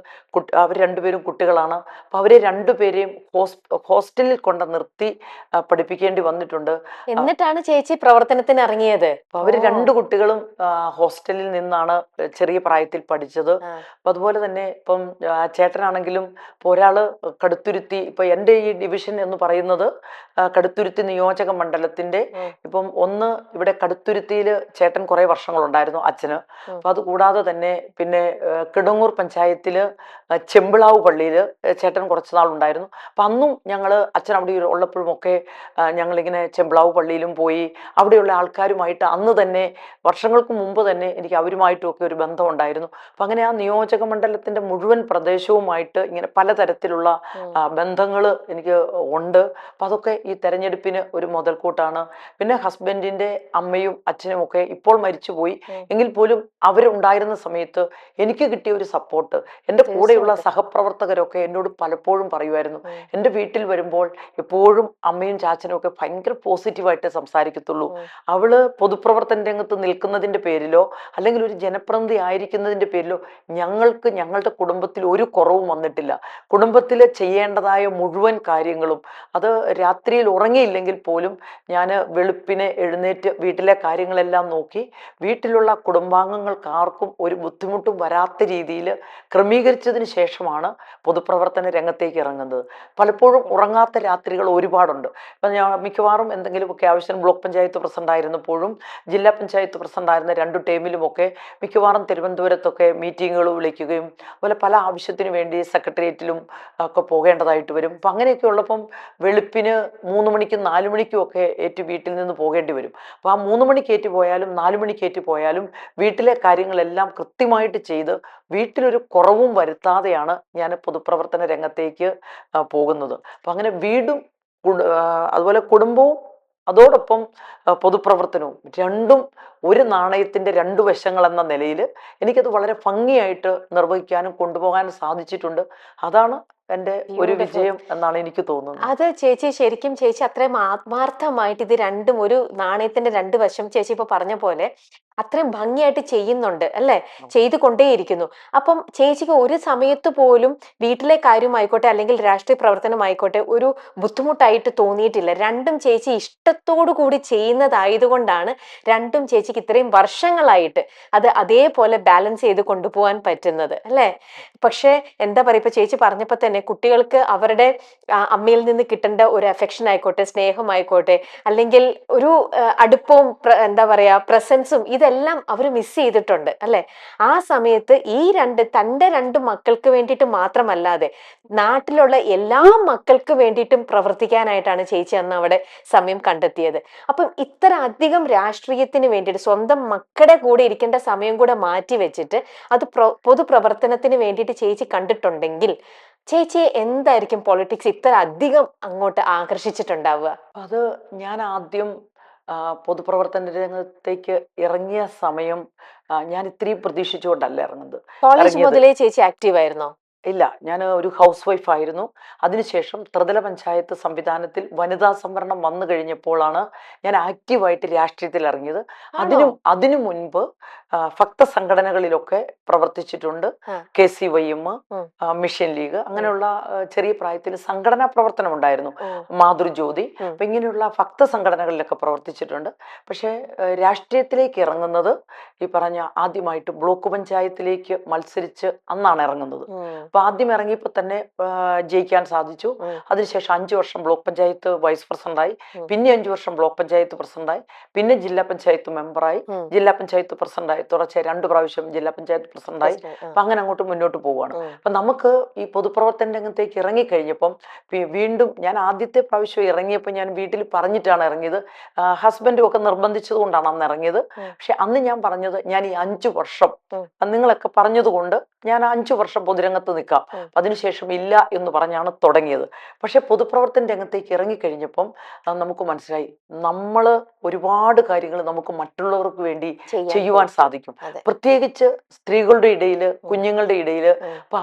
അവർ രണ്ടുപേരും കുട്ടികളാണ്. അപ്പം അവരെ രണ്ടുപേരെയും ഹോസ്റ്റലിൽ കൊണ്ട് നിർത്തി പഠിപ്പിക്കേണ്ടി വന്നിട്ടുണ്ട്. എന്നിട്ടാണ് ചേച്ചി പ്രവർത്തനത്തിന് ഇറങ്ങിയത്. അപ്പൊ അവര് 2 കുട്ടികളും ഹോസ്റ്റലിൽ നിന്നാണ് ചെറിയ പ്രായത്തിൽ പഠിച്ചത്. അപ്പൊ അതുപോലെ തന്നെ ഇപ്പം ചേട്ടനാണെങ്കിലും ഇപ്പൊ ഒരാള് കടുത്തുരുത്തി, ഇപ്പൊ എൻ്റെ ഈ ഡിവിഷൻ എന്ന് പറയുന്നത് കടുത്തുരുത്തി നിയോജക മണ്ഡലത്തിന്റെ, ഇപ്പം ഒന്ന് ഇവിടെ കടുത്തുരുത്തിയില് ചേട്ടൻ കുറെ വർഷങ്ങളുണ്ടായിരുന്നു അച്ഛന്. അപ്പൊ അത് കൂടാതെ തന്നെ പിന്നെ കിടങ്ങൂർ പഞ്ചായത്തില് ചെമ്പിളാവ് പള്ളിയില് ചേട്ടൻ കുറച്ചു നാളുണ്ടായിരുന്നു. അപ്പൊ അന്നും ഞങ്ങള് അച്ഛൻ അവിടെ ഉള്ളപ്പോഴും ഒക്കെ ഞങ്ങളിങ്ങനെ ചെമ്പിളാവ് പള്ളിയിലും പോയി അവിടെയുള്ള ആൾക്കാരുമായിട്ട് അന്ന് തന്നെ വർഷങ്ങൾക്ക് മുമ്പ് തന്നെ എനിക്ക് അവരുമായിട്ടുമൊക്കെ ഒരു ബന്ധമുണ്ടായിരുന്നു. അപ്പം അങ്ങനെ ആ നിയോജക മണ്ഡലത്തിൻ്റെ മുഴുവൻ പ്രദേശവുമായിട്ട് ഇങ്ങനെ പലതരത്തിലുള്ള ബന്ധങ്ങൾ എനിക്ക് ഉണ്ട്. അപ്പം അതൊക്കെ ഈ തെരഞ്ഞെടുപ്പിന് ഒരു മുതൽക്കൂട്ടാണ്. പിന്നെ ഹസ്ബൻഡിൻ്റെ അമ്മയും അച്ഛനും ഒക്കെ ഇപ്പോൾ മരിച്ചുപോയി എങ്കിൽ പോലും അവരുണ്ടായിരുന്ന സമയത്ത് എനിക്ക് കിട്ടിയ ഒരു സപ്പോർട്ട് എൻ്റെ കൂടെയുള്ള സഹപ്രവർത്തകരൊക്കെ എന്നോട് പലപ്പോഴും പറയുമായിരുന്നു. എൻ്റെ വീട്ടിൽ വരുമ്പോൾ എപ്പോഴും അമ്മയും ചാച്ചനും ഒക്കെ ഭയങ്കര പോസിറ്റീവായിട്ട് സംസാരിക്കത്തുള്ളൂ. അവള് പൊതുപ്രവർത്തന രംഗത്ത് നിൽക്കുന്നതിൻ്റെ പേരിലോ അല്ലെങ്കിൽ ഒരു ജനപ്രതിനിധി ആയിരിക്കുന്നതിൻ്റെ പേരിലോ ഞങ്ങൾക്ക് ഞങ്ങളുടെ കുടുംബത്തിൽ ഒരു കുറവും വന്നിട്ടില്ല. കുടുംബത്തിൽ ചെയ്യേണ്ടതായ മുഴുവൻ കാര്യങ്ങളും, അത് രാത്രിയിൽ ഉറങ്ങിയില്ലെങ്കിൽ പോലും ഞാൻ വെളുപ്പിനെ എഴുന്നേറ്റ് വീട്ടിലെ കാര്യങ്ങളെല്ലാം നോക്കി വീട്ടിലുള്ള കുടുംബാംഗങ്ങൾക്ക് ആർക്കും ഒരു ബുദ്ധിമുട്ടും വരാത്ത രീതിയിൽ ക്രമീകരിച്ചതിന് ശേഷമാണ് പൊതുപ്രവർത്തന രംഗത്തേക്ക് ഇറങ്ങുന്നത്. പലപ്പോഴും ഉറങ്ങാത്ത രാത്രികൾ ഒരുപാടുണ്ട്. ഇപ്പം ഞാൻ മിക്കവാറും എന്തെങ്കിലുമൊക്കെ ആവശ്യം ബ്ലോക്ക് പഞ്ചായത്ത് പ്രസിഡന്റ് ആയിരുന്നപ്പോഴും ജില്ലാ പഞ്ചായത്ത് പ്രസിഡന്റ് ആയിരുന്ന 2 ടേമിലുമൊക്കെ മിക്കവാറും തിരുവനന്തപുരത്തൊക്കെ മീറ്റിങ്ങുകൾ വിളിക്കുകയും അതുപോലെ പല ആവശ്യത്തിന് വേണ്ടി സെക്രട്ടേറിയറ്റിലും ഒക്കെ പോകേണ്ടതായിട്ട് വരും. അപ്പം അങ്ങനെയൊക്കെ ഉള്ളപ്പം വെളുപ്പിന് 3 മണിക്കും 4 മണിക്കും ഒക്കെ ഏറ്റ് വീട്ടിൽ നിന്ന് പോകേണ്ടി വരും. അപ്പോൾ ആ 3 മണിക്ക് ഏറ്റ് പോയാലും 4 മണിക്ക് ഏറ്റ് പോയാലും വീട്ടിലെ കാര്യങ്ങളെല്ലാം കൃത്യമായിട്ട് ചെയ്ത് വീട്ടിലൊരു കുറവും വരുത്താതെയാണ് ഞാൻ പൊതുപ്രവർത്തന രംഗത്തേക്ക് പോകുന്നത്. അപ്പം അങ്ങനെ വീടും അതുപോലെ കുടുംബവും അതോടൊപ്പം പൊതുപ്രവർത്തനവും, രണ്ടും ഒരു നാണയത്തിന്റെ രണ്ടു വശങ്ങൾ എന്ന നിലയിൽ എനിക്കത് വളരെ ഭംഗിയായിട്ട് നിർവഹിക്കാനും കൊണ്ടുപോകാനും സാധിച്ചിട്ടുണ്ട്. അതാണ് എൻ്റെ ഒരു Beautiful. വിജയം എന്നാണ് എനിക്ക് തോന്നുന്നത്. അത് ചേച്ചി ശരിക്കും ചേച്ചി അത്രയും ആത്മാർത്ഥമായിട്ട് ഇത് രണ്ടും ഒരു നാണയത്തിന്റെ രണ്ട് വശം ചേച്ചി ഇപ്പൊ പറഞ്ഞ പോലെ അത്രയും ഭംഗിയായിട്ട് ചെയ്യുന്നുണ്ട് അല്ലെ, ചെയ്തു കൊണ്ടേയിരിക്കുന്നു. അപ്പം ചേച്ചിക്ക് ഒരു സമയത്ത് പോലും വീട്ടിലെ കാര്യമായിക്കോട്ടെ അല്ലെങ്കിൽ രാഷ്ട്രീയ പ്രവർത്തനമായിക്കോട്ടെ ഒരു ബുദ്ധിമുട്ടായിട്ട് തോന്നിയിട്ടില്ല. രണ്ടും ചേച്ചി ഇഷ്ടത്തോടു കൂടി ചെയ്യുന്നതായതുകൊണ്ടാണ് രണ്ടും ചേച്ചിക്ക് ഇത്രയും വർഷങ്ങളായിട്ട് അത് അതേപോലെ ബാലൻസ് ചെയ്ത് കൊണ്ടുപോകാൻ പറ്റുന്നത് അല്ലെ. പക്ഷെ എന്താ പറയുക, ഇപ്പൊ ചേച്ചി പറഞ്ഞപ്പോ തന്നെ കുട്ടികൾക്ക് അവരുടെ അമ്മയിൽ നിന്ന് കിട്ടേണ്ട ഒരു അഫെക്ഷൻ ആയിക്കോട്ടെ, സ്നേഹമായിക്കോട്ടെ, അല്ലെങ്കിൽ ഒരു അടുപ്പവും എന്താ പറയാ പ്രസൻസും, ഇതെല്ലാം അവർ മിസ് ചെയ്തിട്ടുണ്ട് അല്ലെ. ആ സമയത്ത് തന്റെ രണ്ട് മക്കൾക്ക് വേണ്ടിയിട്ട് മാത്രമല്ലാതെ നാട്ടിലുള്ള എല്ലാ മക്കൾക്ക് വേണ്ടിയിട്ടും പ്രവർത്തിക്കാനായിട്ടാണ് ചേച്ചി അന്ന് അവിടെ സമയം കണ്ടെത്തിയത്. അപ്പം ഇത്ര അധികം രാഷ്ട്രീയത്തിന് വേണ്ടിയിട്ട് സ്വന്തം മക്കളുടെ കൂടെ ഇരിക്കേണ്ട സമയം കൂടെ മാറ്റി വെച്ചിട്ട് അത് പൊതുപ്രവർത്തനത്തിന് വേണ്ടിയിട്ട് ചേച്ചി കണ്ടിട്ടുണ്ടെങ്കിൽ ചേച്ചിയെ എന്തായിരിക്കും പൊളിറ്റിക്സ് ഇത്ര അധികം അങ്ങോട്ട് ആകർഷിച്ചിട്ടുണ്ടാവുക? അത് ഞാൻ ആദ്യം പൊതുപ്രവർത്തന രംഗത്തേക്ക് ഇറങ്ങിയ സമയം ഞാൻ ഇത്രയും പ്രതീക്ഷിച്ചുകൊണ്ടല്ല ഇറങ്ങുന്നത്. കോളേജ് മുതലേ ചേച്ചി ആക്റ്റീവ് ആയിരുന്നോ? ഇല്ല, ഞാൻ ഒരു ഹൗസ് വൈഫ് ആയിരുന്നു. അതിനുശേഷം ത്രിതല പഞ്ചായത്ത് സംവിധാനത്തിൽ വനിതാ സംവരണം വന്നു കഴിഞ്ഞപ്പോഴാണ് ഞാൻ ആക്റ്റീവായിട്ട് രാഷ്ട്രീയത്തിൽ ഇറങ്ങിയത്. അതിനു മുൻപ് ഭക്ത സംഘടനകളിലൊക്കെ പ്രവർത്തിച്ചിട്ടുണ്ട്. KCYM, മിഷൻ ലീഗ്, അങ്ങനെയുള്ള ചെറിയ പ്രായത്തിൽ സംഘടനാ പ്രവർത്തനം ഉണ്ടായിരുന്നു. മാതൃജ്യോതി, അപ്പൊ ഇങ്ങനെയുള്ള ഭക്ത സംഘടനകളിലൊക്കെ പ്രവർത്തിച്ചിട്ടുണ്ട്. പക്ഷേ രാഷ്ട്രീയത്തിലേക്ക് ഇറങ്ങുന്നത് ഈ പറഞ്ഞ ആദ്യമായിട്ട് ബ്ലോക്ക് പഞ്ചായത്തിലേക്ക് മത്സരിച്ച് അന്നാണ് ഇറങ്ങുന്നത്. അപ്പൊ ആദ്യം ഇറങ്ങിയപ്പോൾ തന്നെ ജയിക്കാൻ സാധിച്ചു. അതിനുശേഷം 5 വർഷം ബ്ലോക്ക് പഞ്ചായത്ത് വൈസ് പ്രസിഡന്റായി, പിന്നെ 5 വർഷം ബ്ലോക്ക് പഞ്ചായത്ത് പ്രസിഡന്റായി, പിന്നെ ജില്ലാ പഞ്ചായത്ത് മെമ്പറായി, ജില്ലാ പഞ്ചായത്ത് പ്രസിഡന്റായി, തുടർച്ചയായി 2 പ്രാവശ്യം ജില്ലാ പഞ്ചായത്ത് പ്രസിഡന്റായി. അപ്പൊ അങ്ങനെ അങ്ങോട്ട് മുന്നോട്ട് പോവുകയാണ്. അപ്പൊ നമുക്ക് ഈ പൊതുപ്രവർത്തന രംഗത്തേക്ക് ഇറങ്ങിക്കഴിഞ്ഞപ്പം വീണ്ടും ഞാൻ ആദ്യത്തെ പ്രാവശ്യം ഇറങ്ങിയപ്പോൾ ഞാൻ വീട്ടിൽ പറഞ്ഞിട്ടാണ് ഇറങ്ങിയത്. ഹസ്ബൻഡും ഒക്കെ നിർബന്ധിച്ചത് കൊണ്ടാണ് അന്ന് ഇറങ്ങിയത്. പക്ഷെ അന്ന് ഞാൻ പറഞ്ഞത് ഞാൻ ഈ 5 വർഷം നിങ്ങളൊക്കെ പറഞ്ഞത് കൊണ്ട് ഞാൻ 5 വർഷം പൊതുരംഗത്ത് നിൽക്കാം, അതിനുശേഷം ഇല്ല എന്ന് പറഞ്ഞാണ് തുടങ്ങിയത്. പക്ഷെ പൊതുപ്രവർത്തന രംഗത്തേക്ക് ഇറങ്ങിക്കഴിഞ്ഞപ്പം നമുക്ക് മനസ്സിലായി നമ്മൾ ഒരുപാട് കാര്യങ്ങൾ നമുക്ക് മറ്റുള്ളവർക്ക് വേണ്ടി ചെയ്യുവാൻ സാധിക്കും. പ്രത്യേകിച്ച് സ്ത്രീകളുടെ ഇടയിൽ, കുഞ്ഞുങ്ങളുടെ ഇടയിൽ. അപ്പൊ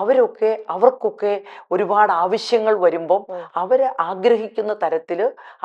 അവർക്കൊക്കെ ഒരുപാട് ആവശ്യങ്ങൾ വരുമ്പം അവര് ആഗ്രഹിക്കുന്ന തരത്തിൽ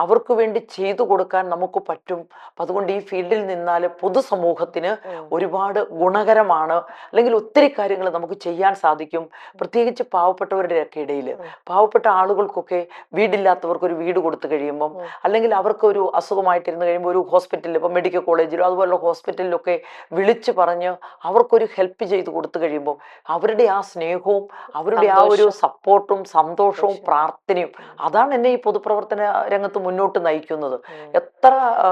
അവർക്ക് വേണ്ടി ചെയ്തു കൊടുക്കാൻ നമുക്ക് പറ്റും. അതുകൊണ്ട് ഈ ഫീൽഡിൽ നിന്നാൽ പൊതുസമൂഹത്തിന് ഒരുപാട് ഗുണകരമാണ്, അല്ലെങ്കിൽ ഒത്തിരി കാര്യങ്ങൾ നമുക്ക് ചെയ്യാൻ സാധിക്കും. പ്രത്യേകിച്ച് പാവപ്പെട്ടവരുടെ ഒക്കെ ഇടയിൽ, പാവപ്പെട്ട ആളുകൾക്കൊക്കെ വീടില്ലാത്തവർക്ക് ഒരു വീട് കൊടുത്തു കഴിയുമ്പം, അല്ലെങ്കിൽ അവർക്ക് ഒരു അസുഖമായിട്ടിരുന്ന് കഴിയുമ്പോൾ ഒരു ഹോസ്പിറ്റലിൽ, ഇപ്പം മെഡിക്കൽ കോളേജിലോ അതുപോലുള്ള ഹോസ്പിറ്റലിലൊക്കെ വിളിച്ചു പറഞ്ഞ് അവർക്കൊരു ഹെൽപ്പ് ചെയ്ത് കൊടുത്തു കഴിയുമ്പോൾ അവരുടെ ആ സ്നേഹവും അവരുടെ ആ ഒരു സപ്പോർട്ടും സന്തോഷവും പ്രാർത്ഥനയും, അതാണ് എന്നെ ഈ പൊതുപ്രവർത്തന രംഗത്ത് മുന്നോട്ട് നയിക്കുന്നത്.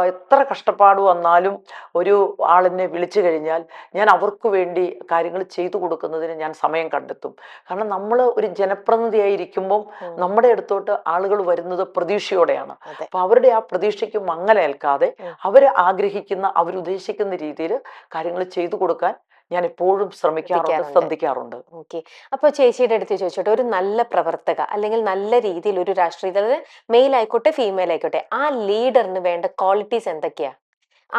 എത്ര കഷ്ടപ്പാട് വന്നാലും ഒരു ആളിനെ വിളിച്ചു കഴിഞ്ഞാൽ ഞാൻ അവർക്ക് വേണ്ടി കാര്യങ്ങൾ ചെയ്തു കൊടുക്കുന്നതിന് ഞാൻ സമയം കണ്ടെത്തും. കാരണം നമ്മൾ ഒരു ജനപ്രതിനിധിയായിരിക്കുമ്പം നമ്മുടെ അടുത്തോട്ട് ആളുകൾ വരുന്നത് പ്രതീക്ഷയോടെയാണ്. അപ്പൊ അവരുടെ ആ പ്രതീക്ഷയ്ക്ക് മങ്ങലേൽക്കാതെ അവർ ആഗ്രഹിക്കുന്ന, അവരുദ്ദേശിക്കുന്ന രീതിയിൽ കാര്യങ്ങൾ ചെയ്തു കൊടുക്കാൻ ഞാൻ എപ്പോഴും ശ്രദ്ധിക്കാറുണ്ട്. ഓക്കെ. അപ്പൊ ചേച്ചിയുടെ അടുത്ത് ചോദിച്ചോട്ടെ, ഒരു നല്ല പ്രവർത്തക അല്ലെങ്കിൽ നല്ല രീതിയിൽ ഒരു രാഷ്ട്രീയ മെയിൽ ആയിക്കോട്ടെ ഫീമെയിൽ ആയിക്കോട്ടെ, ആ ലീഡറിന് വേണ്ട ക്വാളിറ്റീസ് എന്തൊക്കെയാ?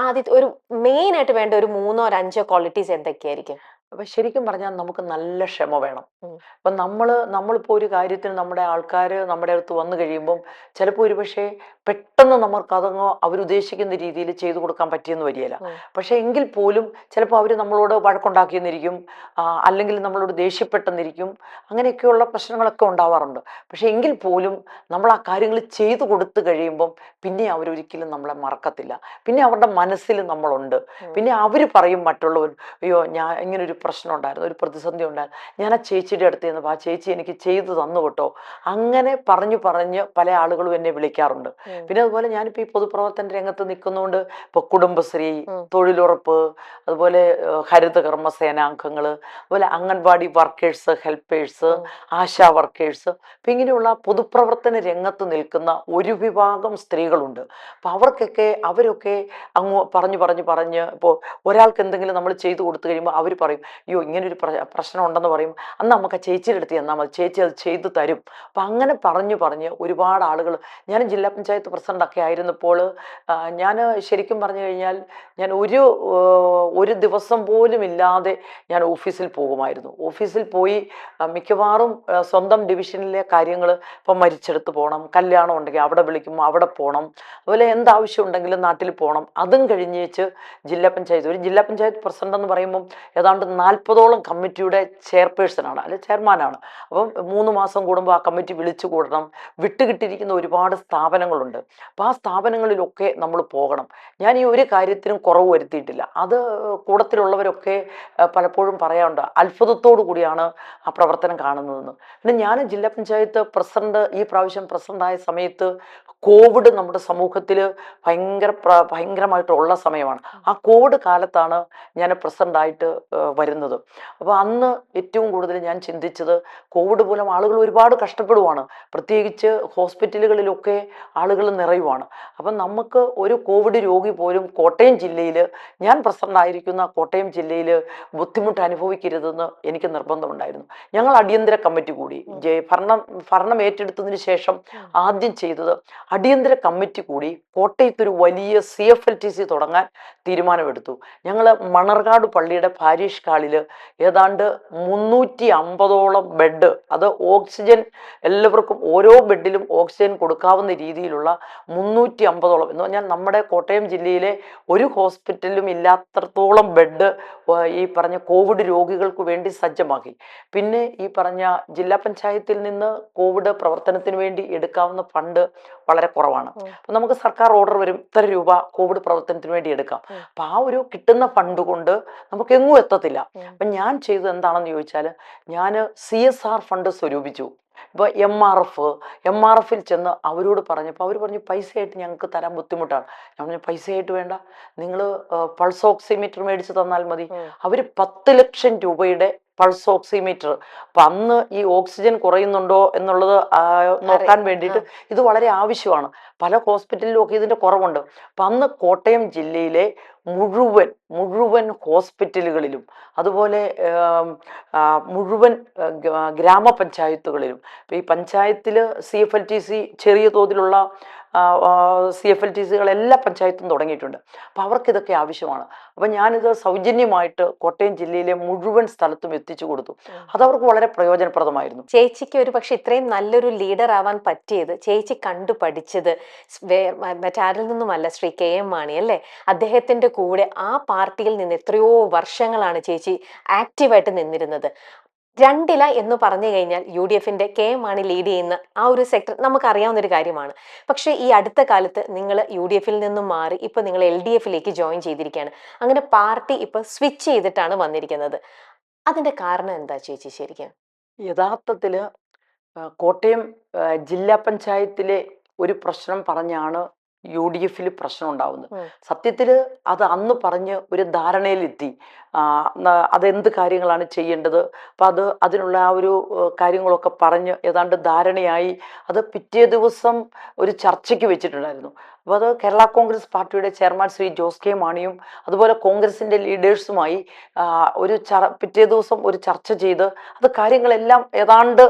ആദ്യത്തെ ഒരു മെയിൻ ആയിട്ട് വേണ്ട ഒരു 3 or 5 ക്വാളിറ്റീസ് എന്തൊക്കെയായിരിക്കും? അപ്പൊ ശരിക്കും പറഞ്ഞാൽ നമുക്ക് നല്ല ക്ഷമ വേണം. അപ്പൊ നമ്മളിപ്പോ ഒരു കാര്യത്തിന് നമ്മുടെ ആൾക്കാർ നമ്മുടെ അടുത്ത് വന്നു കഴിയുമ്പം ചിലപ്പോൾ ഒരുപക്ഷെ പെട്ടെന്ന് നമുക്ക് അതങ്ങോ അവരുദ്ദേശിക്കുന്ന രീതിയിൽ ചെയ്തു കൊടുക്കാൻ പറ്റിയെന്ന് വരികയില്ല. പക്ഷെ എങ്കിൽ പോലും ചിലപ്പോൾ അവർ നമ്മളോട് വഴക്കുണ്ടാക്കിയെന്നിരിക്കും, അല്ലെങ്കിൽ നമ്മളോട് ദേഷ്യപ്പെട്ടെന്നിരിക്കും. അങ്ങനെയൊക്കെയുള്ള പ്രശ്നങ്ങളൊക്കെ ഉണ്ടാവാറുണ്ട്. പക്ഷെ എങ്കിൽ പോലും നമ്മൾ ആ കാര്യങ്ങൾ ചെയ്തു കൊടുത്തു കഴിയുമ്പം പിന്നെ അവരൊരിക്കലും നമ്മളെ മറക്കത്തില്ല. പിന്നെ അവരുടെ മനസ്സിൽ നമ്മളുണ്ട്. പിന്നെ അവർ പറയും മറ്റുള്ളവർ, അയ്യോ ഞാൻ ഇങ്ങനൊരു പ്രശ്നം ഉണ്ടായിരുന്നു, ഒരു പ്രതിസന്ധി ഉണ്ടായിരുന്നു, ഞാൻ ആ ചേച്ചിയുടെ അടുത്ത് ചെന്നപ്പോൾ ആ ചേച്ചി എനിക്ക് ചെയ്തു തന്നു കേട്ടോ. അങ്ങനെ പറഞ്ഞ് പല ആളുകളും എന്നെ വിളിക്കാറുണ്ട്. പിന്നെ അതുപോലെ ഞാനിപ്പോൾ ഈ പൊതുപ്രവർത്തന രംഗത്ത് നിൽക്കുന്നതുകൊണ്ട് ഇപ്പോൾ കുടുംബശ്രീ, തൊഴിലുറപ്പ്, അതുപോലെ ഹരിത കർമ്മസേനാംഗങ്ങൾ, അതുപോലെ anganwadi workers, helpers, ASHA workers, അപ്പം ഇങ്ങനെയുള്ള പൊതുപ്രവർത്തന രംഗത്ത് നിൽക്കുന്ന ഒരു വിഭാഗം സ്ത്രീകളുണ്ട്. അപ്പം അവരൊക്കെ പറഞ്ഞ് ഇപ്പോൾ ഒരാൾക്ക് എന്തെങ്കിലും നമ്മൾ ചെയ്തു കൊടുത്തു കഴിയുമ്പോൾ അവർ പറയും, അയ്യോ ഇങ്ങനൊരു പ്രശ്നം ഉണ്ടെന്ന് പറയും, അന്ന് നമുക്ക് ആ ചേച്ചിയുടെ അടുത്ത് ചെന്നാൽ മതി, ചേച്ചി അത് ചെയ്തു തരും. അപ്പം അങ്ങനെ പറഞ്ഞ് ഒരുപാട് ആളുകൾ, ഞാൻ ജില്ലാ പഞ്ചായത്ത് പഞ്ചായത്ത് പ്രസിഡൻ്റൊക്കെ ആയിരുന്നപ്പോൾ ഞാൻ ശരിക്കും പറഞ്ഞു കഴിഞ്ഞാൽ ഞാൻ ഒരു ദിവസം പോലും ഇല്ലാതെ ഞാൻ ഓഫീസിൽ പോകുമായിരുന്നു. ഓഫീസിൽ പോയി മിക്കവാറും സ്വന്തം ഡിവിഷനിലെ കാര്യങ്ങൾ, ഇപ്പം മരിച്ചെടുത്ത് പോകണം, കല്യാണം ഉണ്ടെങ്കിൽ അവിടെ വിളിക്കുമ്പോൾ അവിടെ പോകണം, അതുപോലെ എന്താവശ്യം ഉണ്ടെങ്കിലും നാട്ടിൽ പോകണം. അതും കഴിഞ്ഞേച്ച് ഒരു ജില്ലാ പഞ്ചായത്ത് പ്രസിഡന്റ് എന്ന് പറയുമ്പം ഏതാണ്ട് 40ഓളം കമ്മിറ്റിയുടെ ചെയർപേഴ്സണാണ്, അല്ലെ ചെയർമാനാണ്. അപ്പം 3 മാസം കൂടുമ്പോൾ ആ കമ്മിറ്റി വിളിച്ചു കൂടണം. വിട്ടുകിട്ടിയിരിക്കുന്ന ഒരുപാട് സ്ഥാപനങ്ങളുണ്ട്. അപ്പോൾ ആ സ്ഥാപനങ്ങളിലൊക്കെ നമ്മൾ പോകണം. ഞാൻ ഈ ഒരു കാര്യത്തിനും കുറവ് വരുത്തിയിട്ടില്ല. അത് കൂടത്തിലുള്ളവരൊക്കെ പലപ്പോഴും പറയാറുണ്ട്, അത്ഭുതത്തോടു കൂടിയാണ് ആ പ്രവർത്തനം കാണുന്നതെന്ന്. പിന്നെ ഞാൻ ജില്ലാ പഞ്ചായത്ത് പ്രസിഡന്റ് ഈ പ്രാവശ്യം പ്രസിഡന്റായ സമയത്ത് കോവിഡ് നമ്മുടെ സമൂഹത്തിൽ ഭയങ്കരമായിട്ടുള്ള സമയമാണ്. ആ കോവിഡ് കാലത്താണ് ഞാൻ പ്രസിഡന്റായിട്ട് വരുന്നത്. അപ്പോൾ അന്ന് ഏറ്റവും കൂടുതൽ ഞാൻ ചിന്തിച്ചത്, കോവിഡ് മൂലം ആളുകൾ ഒരുപാട് കഷ്ടപ്പെടുവാണ്, പ്രത്യേകിച്ച് ഹോസ്പിറ്റലുകളിലൊക്കെ ആളുകൾ നിറയുവാണ്. അപ്പം നമുക്ക് ഒരു കോവിഡ് രോഗി പോലും കോട്ടയം ജില്ലയിൽ, ഞാൻ പ്രസിഡന്റായിരിക്കുന്ന കോട്ടയം ജില്ലയിൽ ബുദ്ധിമുട്ട് അനുഭവിക്കരുതെന്ന് എനിക്ക് നിർബന്ധമുണ്ടായിരുന്നു. ഞങ്ങൾ അടിയന്തര കമ്മിറ്റി കൂടി ഭരണം ഏറ്റെടുത്തതിന് ശേഷം ആദ്യം ചെയ്തത് അടിയന്തര കമ്മിറ്റി കൂടി കോട്ടയത്തൊരു വലിയ CFLTC തുടങ്ങാൻ തീരുമാനമെടുത്തു. ഞങ്ങൾ മണർകാട് പള്ളിയുടെ പാരിഷ് ഹാളിൽ ഏതാണ്ട് 350ഓളം ബെഡ്, അത് ഓക്സിജൻ എല്ലാവർക്കും ഓരോ ബെഡിലും ഓക്സിജൻ കൊടുക്കാവുന്ന രീതിയിലുള്ള 350ഓളം എന്ന് പറഞ്ഞാൽ നമ്മുടെ കോട്ടയം ജില്ലയിലെ ഒരു ഹോസ്പിറ്റലിലും ഇല്ലാത്തത്തോളം ബെഡ് ഈ പറഞ്ഞ കോവിഡ് രോഗികൾക്ക് വേണ്ടി സജ്ജമാക്കി. പിന്നെ ഈ പറഞ്ഞ ജില്ലാ പഞ്ചായത്തിൽ നിന്ന് കോവിഡ് പ്രവർത്തനത്തിന് വേണ്ടി എടുക്കാവുന്ന ഫണ്ട് വളരെ കുറവാണ്. അപ്പം നമുക്ക് സർക്കാർ ഓർഡർ വരും, ഇത്ര രൂപ കോവിഡ് പ്രവർത്തനത്തിന് വേണ്ടി എടുക്കാം. അപ്പം ആ ഒരു കിട്ടുന്ന ഫണ്ട് കൊണ്ട് നമുക്ക് എങ്ങും എത്തത്തില്ല. അപ്പം ഞാൻ ചെയ്തത് എന്താണെന്ന് ചോദിച്ചാൽ, ഞാൻ CSR ഫണ്ട് സ്വരൂപിച്ചു. ഇപ്പോൾ MRFിൽ ചെന്ന് അവരോട് പറഞ്ഞപ്പോൾ അവർ പറഞ്ഞു, പൈസയായിട്ട് ഞങ്ങൾക്ക് തരാൻ ബുദ്ധിമുട്ടാണ്. ഞാൻ പറഞ്ഞു, പൈസയായിട്ട് വേണ്ട, നിങ്ങൾ പൾസ് ഓക്സിമീറ്റർ മേടിച്ച് തന്നാൽ മതി. അവർ 10 ലക്ഷം രൂപയുടെ പൾസ് ഓക്സിമീറ്റർ. അപ്പം അന്ന് ഈ ഓക്സിജൻ കുറയുന്നുണ്ടോ എന്നുള്ളത് നോക്കാൻ വേണ്ടിയിട്ട് ഇത് വളരെ ആവശ്യമാണ്. പല ഹോസ്പിറ്റലിലും ഒക്കെ ഇതിൻ്റെ കുറവുണ്ട്. അപ്പം അന്ന് കോട്ടയം ജില്ലയിലെ മുഴുവൻ ഹോസ്പിറ്റലുകളിലും, അതുപോലെ മുഴുവൻ ഗ്രാമപഞ്ചായത്തുകളിലും, ഇപ്പം ഈ പഞ്ചായത്തിൽ CFLTC ചെറിയ തോതിലുള്ള CFLTCകൾ എല്ലാ പഞ്ചായത്തും തുടങ്ങിയിട്ടുണ്ട്. അപ്പം അവർക്കിതൊക്കെ ആവശ്യമാണ്. അപ്പം ഞാനിത് സൗജന്യമായിട്ട് കോട്ടയം ജില്ലയിലെ മുഴുവൻ സ്ഥലത്തും എത്തിച്ചു കൊടുത്തു. അതവർക്ക് വളരെ പ്രയോജനപ്രദമായിരുന്നു. ചേച്ചിക്ക് ഒരു പക്ഷെ ഇത്രയും നല്ലൊരു ലീഡർ ആവാൻ പറ്റിയത്, ചേച്ചി കണ്ടു പഠിച്ചത് മറ്റാരിൽ നിന്നുമല്ല, ശ്രീ KM മാണി അല്ലേ. അദ്ദേഹത്തിന്റെ കൂടെ ആ പാർട്ടിയിൽ നിന്ന് എത്രയോ വർഷങ്ങളാണ് ചേച്ചി ആക്റ്റീവായിട്ട് നിന്നിരുന്നത്. 2 ഇല എന്ന് പറഞ്ഞു കഴിഞ്ഞാൽ UDFന്റെ KM മാണി ലീഡ് ചെയ്യുന്ന ആ ഒരു സെക്ടർ നമുക്കറിയാവുന്ന ഒരു കാര്യമാണ്. പക്ഷേ ഈ അടുത്ത കാലത്ത് നിങ്ങൾ UDFൽ നിന്നും മാറി ഇപ്പൊ നിങ്ങൾ LDFലേക്ക് ജോയിൻ ചെയ്തിരിക്കുകയാണ്. അങ്ങനെ പാർട്ടി ഇപ്പൊ സ്വിച്ച് ചെയ്തിട്ടാണ് വന്നിരിക്കുന്നത്. അതിന്റെ കാരണം എന്താ ചേച്ചി ശരിക്കും? യഥാർത്ഥത്തിൽ കോട്ടയം ജില്ലാ പഞ്ചായത്തിലെ ഒരു പ്രശ്നം പറഞ്ഞാണ് UDFൽ പ്രശ്നം ഉണ്ടാവുന്നത്. സത്യത്തിൽ അത് അന്ന് പറഞ്ഞ് ഒരു ധാരണയിലെത്തി. അതെന്ത് കാര്യങ്ങളാണ് ചെയ്യേണ്ടത്, അപ്പം അതിനുള്ള ആ ഒരു കാര്യങ്ങളൊക്കെ പറഞ്ഞ് ഏതാണ്ട് ധാരണയായി. അത് പിറ്റേ ദിവസം ഒരു ചർച്ചയ്ക്ക് വെച്ചിട്ടുണ്ടായിരുന്നു. അപ്പോൾ അത് കേരള കോൺഗ്രസ് പാർട്ടിയുടെ ചെയർമാൻ ശ്രീ ജോസ് കെ മാണിയും അതുപോലെ കോൺഗ്രസിൻ്റെ ലീഡേഴ്സുമായി പിറ്റേ ദിവസം ഒരു ചർച്ച ചെയ്ത് അത് കാര്യങ്ങളെല്ലാം ഏതാണ്ട്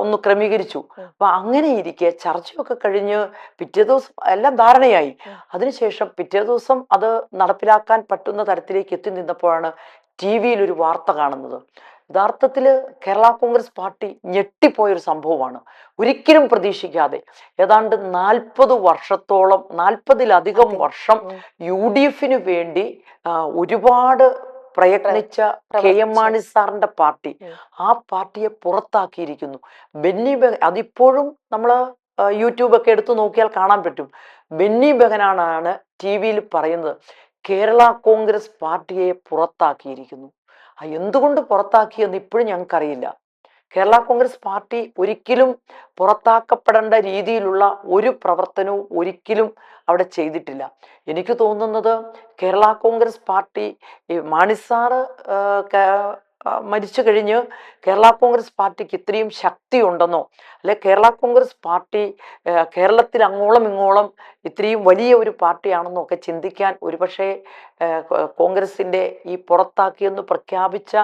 ഒന്ന് ക്രമീകരിച്ചു. അപ്പം അങ്ങനെ ഇരിക്കെ ചർച്ചയൊക്കെ കഴിഞ്ഞ് പിറ്റേ ദിവസം എല്ലാം ധാരണയായി. അതിനുശേഷം പിറ്റേ ദിവസം അത് നടപ്പിലാക്കാൻ പറ്റുന്ന തരത്തിലേക്ക് എത്തി നിന്നപ്പോഴാണ് TV ഒരു വാർത്ത കാണുന്നത്. യഥാർത്ഥത്തിൽ കേരള കോൺഗ്രസ് പാർട്ടി ഞെട്ടിപ്പോയൊരു സംഭവമാണ്. ഒരിക്കലും പ്രതീക്ഷിക്കാതെ ഏതാണ്ട് 40 വർഷത്തോളം, 40-ലധികം വർഷം UDFന് വേണ്ടി ഒരുപാട് പ്രയത്നിച്ച KM മാണി സാറിന്റെ പാർട്ടി, ആ പാർട്ടിയെ പുറത്താക്കിയിരിക്കുന്നു. അതിപ്പോഴും നമ്മൾ യൂട്യൂബൊക്കെ എടുത്ത് നോക്കിയാൽ കാണാൻ പറ്റും. ബെന്നി ബെഹനാണ് TV പറയുന്നത്, കേരള കോൺഗ്രസ് പാർട്ടിയെ പുറത്താക്കിയിരിക്കുന്നു. എന്തുകൊണ്ട് പുറത്താക്കിയെന്ന് ഇപ്പോഴും ഞങ്ങൾക്കറിയില്ല. കേരള കോൺഗ്രസ് പാർട്ടി ഒരിക്കലും പുറത്താക്കപ്പെടേണ്ട രീതിയിലുള്ള ഒരു പ്രവർത്തനവും ഒരിക്കലും അവിടെ ചെയ്തിട്ടില്ല. എനിക്ക് തോന്നുന്നത് കേരള കോൺഗ്രസ് പാർട്ടി, മാണി സാറ് മരിച്ചു കഴിഞ്ഞ് കേരള കോൺഗ്രസ് പാർട്ടിക്ക് ഇത്രയും ശക്തി ഉണ്ടെന്നോ, അല്ലെ കേരള കോൺഗ്രസ് പാർട്ടി കേരളത്തിൽ അങ്ങോളം ഇങ്ങോളം ഇത്രയും വലിയ ഒരു പാർട്ടിയാണെന്നോ ഒക്കെ ചിന്തിക്കാൻ ഒരുപക്ഷെ കോൺഗ്രസിൻ്റെ ഈ പുറത്താക്കിയെന്ന് പ്രഖ്യാപിച്ച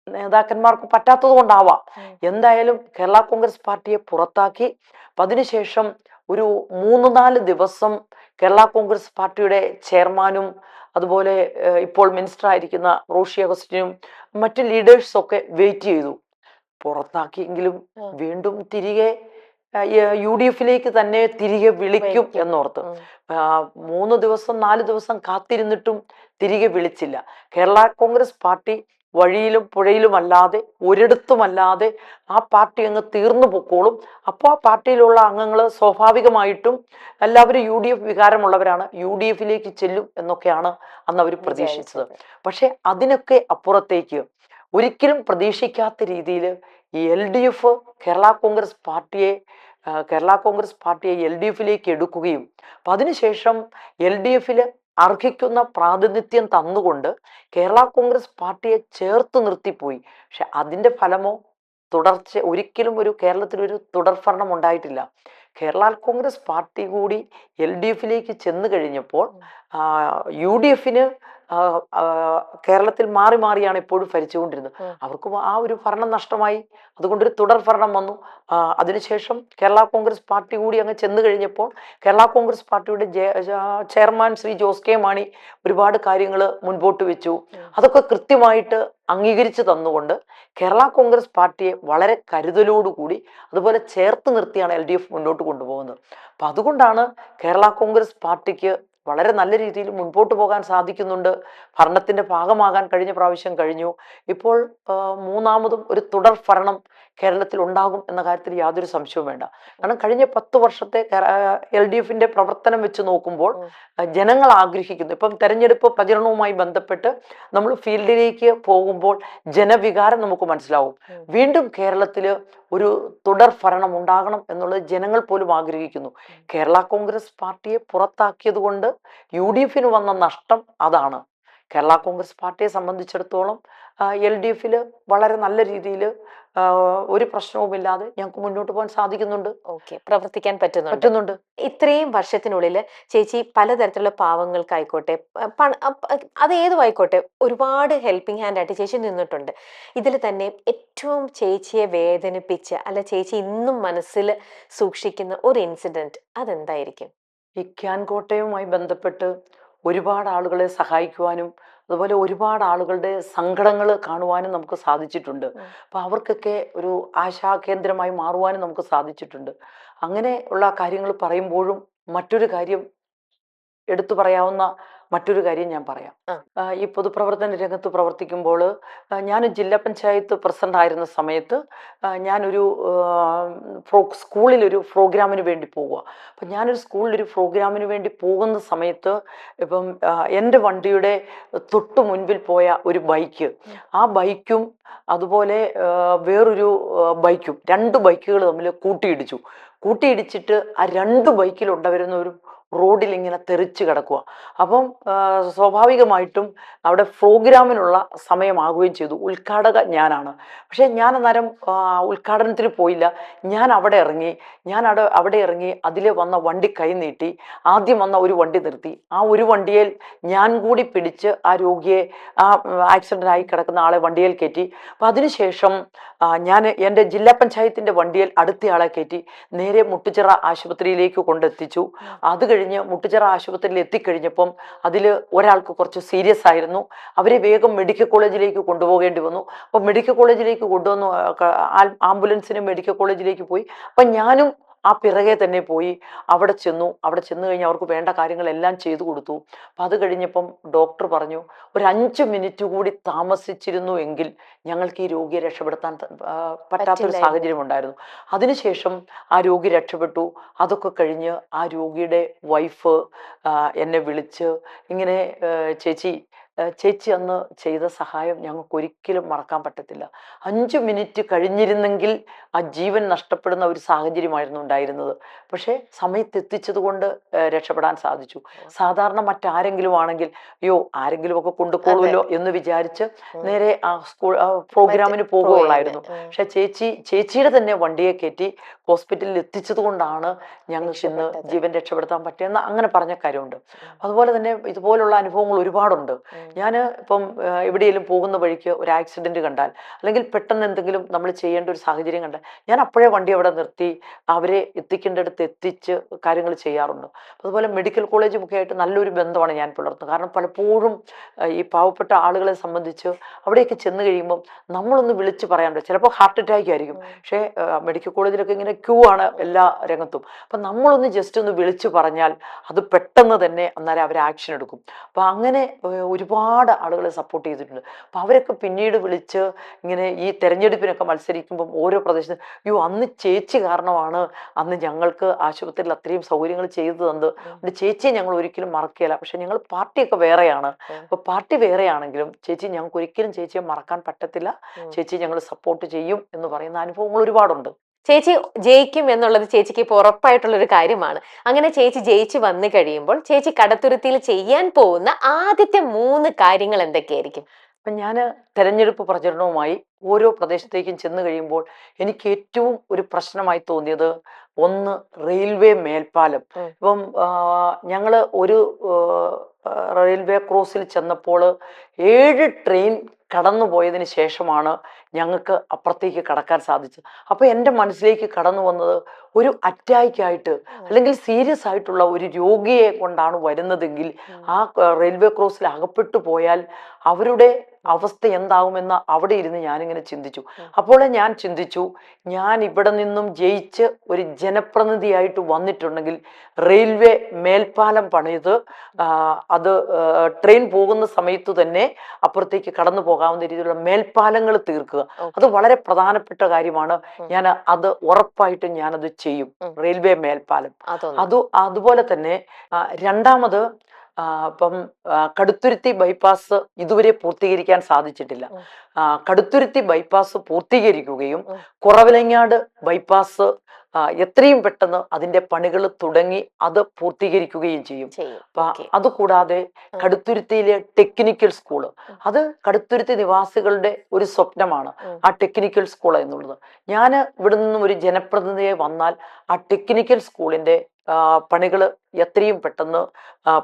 നേതാക്കന്മാർക്ക് പറ്റാത്തത് കൊണ്ടാവാം. എന്തായാലും കേരള കോൺഗ്രസ് പാർട്ടിയെ പുറത്താക്കി. അതിനുശേഷം ഒരു 3-4 ദിവസം കേരള കോൺഗ്രസ് പാർട്ടിയുടെ ചെയർമാനും അതുപോലെ ഇപ്പോൾ മിനിസ്റ്റർ ആയിരിക്കുന്ന റോഷി അഗസ്റ്റിനും മറ്റ് ലീഡേഴ്സൊക്കെ വെയിറ്റ് ചെയ്തു. പുറത്താക്കിയെങ്കിലും വീണ്ടും തിരികെ യു ഡി എഫിലേക്ക് തന്നെ തിരികെ വിളിക്കും എന്നോർത്ത് 3 ദിവസം 4 ദിവസം കാത്തിരുന്നിട്ടും തിരികെ വിളിച്ചില്ല. കേരള കോൺഗ്രസ് പാർട്ടി വഴിയിലും പുഴയിലും അല്ലാതെ ഒരിടത്തുമല്ലാതെ ആ പാർട്ടി അങ്ങ് തീർന്നു പൊക്കോളും. അപ്പോൾ ആ പാർട്ടിയിലുള്ള അംഗങ്ങൾ സ്വാഭാവികമായിട്ടും എല്ലാവരും യു ഡി എഫ് വികാരമുള്ളവരാണ്, യു ഡി എഫിലേക്ക് ചെല്ലും എന്നൊക്കെയാണ് അന്ന് അവർ പ്രതീക്ഷിച്ചത്. പക്ഷെ അതിനൊക്കെ അപ്പുറത്തേക്ക് ഒരിക്കലും പ്രതീക്ഷിക്കാത്ത രീതിയിൽ ഈ L D F Kerala Congress പാർട്ടിയെ എൽ ഡി എഫിലേക്ക് എടുക്കുകയും അപ്പം അതിനുശേഷം എൽ ഡി എഫിൽ അർഹിക്കുന്ന പ്രാതിനിധ്യം തന്നുകൊണ്ട് കേരള കോൺഗ്രസ് പാർട്ടിയെ ചേർത്ത് നിർത്തിപ്പോയി. പക്ഷെ അതിൻ്റെ ഫലമോ ഒരിക്കലും കേരളത്തിൽ ഒരു തുടർഭരണം ഉണ്ടായിട്ടില്ല. കേരള കോൺഗ്രസ് പാർട്ടി കൂടി എൽ ഡി എഫിലേക്ക് ചെന്ന് കഴിഞ്ഞപ്പോൾ യു ഡി എഫിന് കേരളത്തിൽ മാറി മാറിയാണ് ഇപ്പോഴും ഭരിച്ചുകൊണ്ടിരുന്നത്. അവർക്ക് ആ ഒരു ഭരണം നഷ്ടമായി, അതുകൊണ്ടൊരു തുടർ ഭരണം വന്നു. അതിനുശേഷം കേരള കോൺഗ്രസ് പാർട്ടി കൂടി അങ്ങ് ചെന്ന് കഴിഞ്ഞപ്പോൾ കേരള കോൺഗ്രസ് പാർട്ടിയുടെ ചെയർമാൻ ശ്രീ ജോസ് കെ മാണി ഒരുപാട് കാര്യങ്ങൾ മുൻപോട്ട് വെച്ചു. അതൊക്കെ കൃത്യമായിട്ട് അംഗീകരിച്ച് തന്നുകൊണ്ട് കേരള കോൺഗ്രസ് പാർട്ടിയെ വളരെ കരുതലോടുകൂടി അതുപോലെ ചേർത്ത് നിർത്തിയാണ് എൽ ഡി എഫ് മുന്നോട്ട് കൊണ്ടുപോകുന്നത്. അപ്പം അതുകൊണ്ടാണ് കേരള കോൺഗ്രസ് പാർട്ടിക്ക് വളരെ നല്ല രീതിയിൽ മുൻപോട്ട് പോകാൻ സാധിക്കുന്നുണ്ട്. ഭരണത്തിന്റെ ഭാഗമാകാൻ കഴിഞ്ഞ പ്രാവശ്യം കഴിഞ്ഞു. ഇപ്പോൾ മൂന്നാമതും ഒരു തുടർ ഭരണം കേരളത്തിൽ ഉണ്ടാകും എന്ന കാര്യത്തിൽ യാതൊരു സംശയവും വേണ്ട. കാരണം കഴിഞ്ഞ 10 വർഷത്തെ എൽ ഡി എഫിന്റെ പ്രവർത്തനം വെച്ച് നോക്കുമ്പോൾ ജനങ്ങൾ ആഗ്രഹിക്കുന്നു. ഇപ്പം തെരഞ്ഞെടുപ്പ് പ്രചരണവുമായി ബന്ധപ്പെട്ട് നമ്മൾ ഫീൽഡിലേക്ക് പോകുമ്പോൾ ജനവികാരം നമുക്ക് മനസ്സിലാവും. വീണ്ടും കേരളത്തിൽ ഒരു തുടർ ഭരണം ഉണ്ടാകണം എന്നുള്ളത് ജനങ്ങൾ പോലും ആഗ്രഹിക്കുന്നു. കേരള കോൺഗ്രസ് പാർട്ടിയെ പുറത്താക്കിയത് കൊണ്ട് യു ഡി എഫിന് വന്ന നഷ്ടം അതാണ്. കേരള കോൺഗ്രസ് പാർട്ടിയെ സംബന്ധിച്ചിടത്തോളം എൽ ഡി എഫിൽ വളരെ നല്ല രീതിയിൽ ഒരു പ്രശ്നവുമില്ലാതെ ഞങ്ങൾക്ക് മുന്നോട്ട് പോകാൻ സാധിക്കുന്നുണ്ട്. പ്രവർത്തിക്കാൻ പറ്റുന്നുണ്ട്. ഇത്രയും വർഷത്തിനുള്ളിൽ ചേച്ചി പലതരത്തിലുള്ള പാവങ്ങൾക്കായിക്കോട്ടെ, അത് ഏതുമായിക്കോട്ടെ, ഒരുപാട് ഹെൽപ്പിംഗ് ഹാൻഡ് ആയിട്ട് ചേച്ചി നിന്നിട്ടുണ്ട്. ഇതിൽ തന്നെ ഏറ്റവും ചേച്ചിയെ വേദനിപ്പിച്ച ചേച്ചി ഇന്നും മനസ്സിൽ സൂക്ഷിക്കുന്ന ഒരു ഇൻസിഡന്റ് അതെന്തായിരിക്കും? ഈ ക്യാൻ കോട്ടയുമായി ബന്ധപ്പെട്ട് ഒരുപാട് ആളുകളെ സഹായിക്കുവാനും അതുപോലെ ഒരുപാട് ആളുകളുടെ സങ്കടങ്ങൾ കാണുവാനും നമുക്ക് സാധിച്ചിട്ടുണ്ട്. അപ്പം അവർക്കൊക്കെ ഒരു ആശാകേന്ദ്രമായി മാറുവാനും നമുക്ക് സാധിച്ചിട്ടുണ്ട്. അങ്ങനെ ഉള്ള കാര്യങ്ങൾ പറയുമ്പോഴും മറ്റൊരു കാര്യം എടുത്തു പറയാവുന്ന മറ്റൊരു കാര്യം ഞാൻ പറയാം. ഈ പൊതുപ്രവർത്തന രംഗത്ത് പ്രവർത്തിക്കുമ്പോൾ ഞാൻ ജില്ലാ പഞ്ചായത്ത് പ്രസിഡന്റ് ആയിരുന്ന സമയത്ത് ഞാനൊരു സ്കൂളിലൊരു പ്രോഗ്രാമിന് വേണ്ടി പോവുക. അപ്പം ഞാനൊരു സ്കൂളിലൊരു പ്രോഗ്രാമിന് വേണ്ടി പോകുന്ന സമയത്ത് ഇപ്പം എൻ്റെ വണ്ടിയുടെ തൊട്ട് മുൻപിൽ പോയ ഒരു ബൈക്ക്, ആ ബൈക്കും അതുപോലെ വേറൊരു ബൈക്കും, 2 ബൈക്കുകൾ തമ്മിൽ കൂട്ടിയിടിച്ചിട്ട് ആ 2 ബൈക്കിലുണ്ടായിരുന്ന ഒരു റോഡിൽ ഇങ്ങനെ തെറിച്ച് കിടക്കുക. അപ്പം സ്വാഭാവികമായിട്ടും അവിടെ പ്രോഗ്രാമിനുള്ള സമയമാകുകയും ചെയ്തു. ഉദ്ഘാടക ഞാനാണ്. പക്ഷേ ഞാൻ അന്നേരം ഉദ്ഘാടനത്തിന് പോയില്ല. ഞാൻ അവിടെ ഇറങ്ങി അതിൽ വന്ന വണ്ടി കൈ നീട്ടി ആദ്യം വന്ന ഒരു വണ്ടി നിർത്തി. ആ ഒരു വണ്ടിയിൽ ഞാൻ കൂടി പിടിച്ച് ആ രോഗിയെ, ആ ആക്സിഡൻ്റായി കിടക്കുന്ന ആളെ വണ്ടിയിൽ കയറ്റി. അപ്പം അതിനുശേഷം ഞാൻ എൻ്റെ ജില്ലാ പഞ്ചായത്തിൻ്റെ വണ്ടിയിൽ അടുത്തയാളെ കയറ്റി നേരെ മുട്ടുചിറ ആശുപത്രിയിലേക്ക് കൊണ്ടെത്തിച്ചു. അത് കഴിഞ്ഞ് മുട്ടുചിറ ആശുപത്രിയിൽ എത്തിക്കഴിഞ്ഞപ്പം അതിൽ ഒരാൾക്ക് കുറച്ച് സീരിയസ് ആയിരുന്നു. അവരെ വേഗം മെഡിക്കൽ കോളേജിലേക്ക് കൊണ്ടുപോകേണ്ടി വന്നു. അപ്പം മെഡിക്കൽ കോളേജിലേക്ക് കൊണ്ടുവന്നു, ആംബുലൻസിന് മെഡിക്കൽ കോളേജിലേക്ക് പോയി. അപ്പം ഞാനും ആ പിറകെ തന്നെ പോയി. അവിടെ ചെന്നു കഴിഞ്ഞ് അവർക്ക് വേണ്ട കാര്യങ്ങളെല്ലാം ചെയ്തു കൊടുത്തു. അപ്പം അത് കഴിഞ്ഞപ്പം ഡോക്ടർ പറഞ്ഞു, ഒരു 5 മിനിറ്റ് കൂടി താമസിച്ചിരുന്നു എങ്കിൽ ഞങ്ങൾക്ക് ഈ രോഗിയെ രക്ഷപ്പെടുത്താൻ പറ്റാത്തൊരു സാഹചര്യം ഉണ്ടായിരുന്നു. അതിനുശേഷം ആ രോഗി രക്ഷപ്പെട്ടു. അതൊക്കെ കഴിഞ്ഞ് ആ രോഗിയുടെ വൈഫ് എന്നെ വിളിച്ച് ഇങ്ങനെ, ചേച്ചി അന്ന് ചെയ്ത സഹായം ഞങ്ങൾക്ക് ഒരിക്കലും മറക്കാൻ പറ്റത്തില്ല. 5 മിനിറ്റ് കഴിഞ്ഞിരുന്നെങ്കിൽ ആ ജീവൻ നഷ്ടപ്പെടുന്ന ഒരു സാഹചര്യമായിരുന്നു ഉണ്ടായിരുന്നത്. പക്ഷേ സമയത്തെത്തിച്ചത് കൊണ്ട് രക്ഷപ്പെടാൻ സാധിച്ചു. സാധാരണ മറ്റാരെങ്കിലും ആണെങ്കിൽ ആരെങ്കിലും ഒക്കെ കൊണ്ടുപോകുമല്ലോ എന്ന് വിചാരിച്ച് നേരെ ആ പ്രോഗ്രാമിന് പോകുകയുള്ളായിരുന്നു. പക്ഷെ ചേച്ചിയുടെ തന്നെ വണ്ടിയെ കയറ്റി ഹോസ്പിറ്റലിൽ എത്തിച്ചത് കൊണ്ടാണ് ഞങ്ങൾക്ക് ഇന്ന് ജീവൻ രക്ഷപ്പെടുത്താൻ പറ്റിയെന്ന് അങ്ങനെ പറഞ്ഞ കാര്യമുണ്ട്. അതുപോലെ തന്നെ ഇതുപോലുള്ള അനുഭവങ്ങൾ ഒരുപാടുണ്ട്. ഞാൻ ഇപ്പം എവിടെയെങ്കിലും പോകുന്ന വഴിക്ക് ഒരു ആക്സിഡന്റ് കണ്ടാൽ, അല്ലെങ്കിൽ പെട്ടെന്ന് എന്തെങ്കിലും നമ്മൾ ചെയ്യേണ്ട ഒരു സാഹചര്യം കണ്ടാൽ, ഞാൻ അപ്പോഴേ വണ്ടി അവിടെ നിർത്തി അവരെ എത്തിക്കേണ്ടടുത്ത് എത്തിച്ച് കാര്യങ്ങൾ ചെയ്യാറുണ്ട്. അതുപോലെ മെഡിക്കൽ കോളേജും ഒക്കെ ആയിട്ട് നല്ലൊരു ബന്ധമാണ് ഞാൻ പുലർത്തുന്നത്. കാരണം പലപ്പോഴും ഈ പാവപ്പെട്ട ആളുകളെ സംബന്ധിച്ച് അവിടെയൊക്കെ ചെന്ന് കഴിയുമ്പം നമ്മളൊന്ന് വിളിച്ച് പറയാനുണ്ട്. ചിലപ്പോൾ ഹാർട്ട് അറ്റാക്ക് ആയിരിക്കും, പക്ഷേ മെഡിക്കൽ കോളേജിലൊക്കെ ഇങ്ങനെ ക്യൂ ആണ് എല്ലാ രംഗത്തും. അപ്പം നമ്മളൊന്ന് ജസ്റ്റ് ഒന്ന് വിളിച്ചു പറഞ്ഞാൽ അത് പെട്ടെന്ന് തന്നെ അന്നേരം അവർ ആക്ഷൻ എടുക്കും. അപ്പം അങ്ങനെ ഒരുപാട് ആളുകളെ സപ്പോർട്ട് ചെയ്തിട്ടുണ്ട്. അപ്പം അവരൊക്കെ പിന്നീട് വിളിച്ച് ഇങ്ങനെ ഈ തെരഞ്ഞെടുപ്പിനൊക്കെ മത്സരിക്കുമ്പം ഓരോ പ്രദേശത്ത്, അയ്യോ അന്ന് ചേച്ചി കാരണമാണ് അന്ന് ഞങ്ങൾക്ക് ആശുപത്രിയിൽ അത്രയും സൗകര്യങ്ങൾ ചെയ്തു തന്നത്, അതുകൊണ്ട് ചേച്ചിയെ ഞങ്ങൾ ഒരിക്കലും മറക്കുകയില്ല. പക്ഷെ ഞങ്ങൾ പാർട്ടിയൊക്കെ വേറെയാണ്, അപ്പോൾ പാർട്ടി വേറെയാണെങ്കിലും ചേച്ചി ഞങ്ങൾക്ക് ഒരിക്കലും ചേച്ചിയെ മറക്കാൻ പറ്റത്തില്ല, ചേച്ചി ഞങ്ങൾ സപ്പോർട്ട് ചെയ്യും എന്ന് പറയുന്ന അനുഭവങ്ങൾ ഒരുപാടുണ്ട്. ചേച്ചി ജയിക്കും എന്നുള്ളത് ചേച്ചിക്ക് ഇപ്പോൾ ഉറപ്പായിട്ടുള്ള ഒരു കാര്യമാണ്. അങ്ങനെ ചേച്ചി ജയിച്ചു വന്നു കഴിയുമ്പോൾ ചേച്ചി കടത്തുരുത്തിയിൽ ചെയ്യാൻ പോകുന്ന ആദ്യത്തെ 3 കാര്യങ്ങൾ എന്തൊക്കെയായിരിക്കും? അപ്പം ഞാൻ തെരഞ്ഞെടുപ്പ് പ്രചരണവുമായി ഓരോ പ്രദേശത്തേക്കും ചെന്ന് കഴിയുമ്പോൾ എനിക്ക് ഏറ്റവും ഒരു പ്രശ്നമായി തോന്നിയത് ഒന്ന് റെയിൽവേ മേൽപ്പാലം. ഇപ്പം ഞങ്ങൾ ഒരു റെയിൽവേ ക്രോസിൽ ചെന്നപ്പോൾ 7 ട്രെയിൻ കടന്നു പോയതിന് ശേഷമാണ് ഞങ്ങൾക്ക് അപ്പുറത്തേക്ക് കടക്കാൻ സാധിച്ചത്. അപ്പോൾ എൻ്റെ മനസ്സിലേക്ക് കടന്നു വന്നത് ഒരു അറ്റാക്കായിട്ട് അല്ലെങ്കിൽ സീരിയസ് ആയിട്ടുള്ള ഒരു രോഗിയെ കൊണ്ടാണ് വരുന്നതെങ്കിൽ ആ റെയിൽവേ ക്രോസിൽ അകപ്പെട്ടു പോയാൽ അവരുടെ അവസ്ഥ എന്താകുമെന്ന് അവിടെ ഇരുന്ന് ഞാനിങ്ങനെ ചിന്തിച്ചു. അപ്പോൾ ഞാൻ ചിന്തിച്ചു, ഞാൻ ഇവിടെ നിന്നും ജയിച്ച് ഒരു ജനപ്രതിനിധിയായിട്ട് വന്നിട്ടുണ്ടെങ്കിൽ റെയിൽവേ മേൽപ്പാലം പണിത് അത് ട്രെയിൻ പോകുന്ന സമയത്ത് തന്നെ അപ്പുറത്തേക്ക് കടന്നു പോകാവുന്ന രീതിയിലുള്ള മേൽപ്പാലങ്ങൾ തീർക്കുക. അത് വളരെ പ്രധാനപ്പെട്ട കാര്യമാണ്. ഞാൻ അത് ഉറപ്പായിട്ടും ഞാനത് ചെയ്യും, റെയിൽവേ മേൽപ്പാലം. അതുപോലെ തന്നെ രണ്ടാമത് ഇപ്പം കടുത്തുരുത്തി ബൈപ്പാസ് ഇതുവരെ പൂർത്തീകരിക്കാൻ സാധിച്ചിട്ടില്ല. കടുത്തുരുത്തി ബൈപ്പാസ് പൂർത്തീകരിക്കുകയും കുറവിലങ്ങാട് ബൈപ്പാസ് എത്രയും പെട്ടെന്ന് അതിന്റെ പണികൾ തുടങ്ങി അത് പൂർത്തീകരിക്കുകയും ചെയ്യും. അതുകൂടാതെ കടുത്തുരുത്തിയിലെ ടെക്നിക്കൽ സ്കൂള്, അത് കടുത്തുരുത്തി നിവാസികളുടെ ഒരു സ്വപ്നമാണ് ആ ടെക്നിക്കൽ സ്കൂൾ എന്നുള്ളത്. ഞാൻ ഇവിടെ നിന്നും ഒരു ജനപ്രതിനിധിയെ വന്നാൽ ആ ടെക്നിക്കൽ സ്കൂളിന്റെ പണികൾ എത്രയും പെട്ടെന്ന്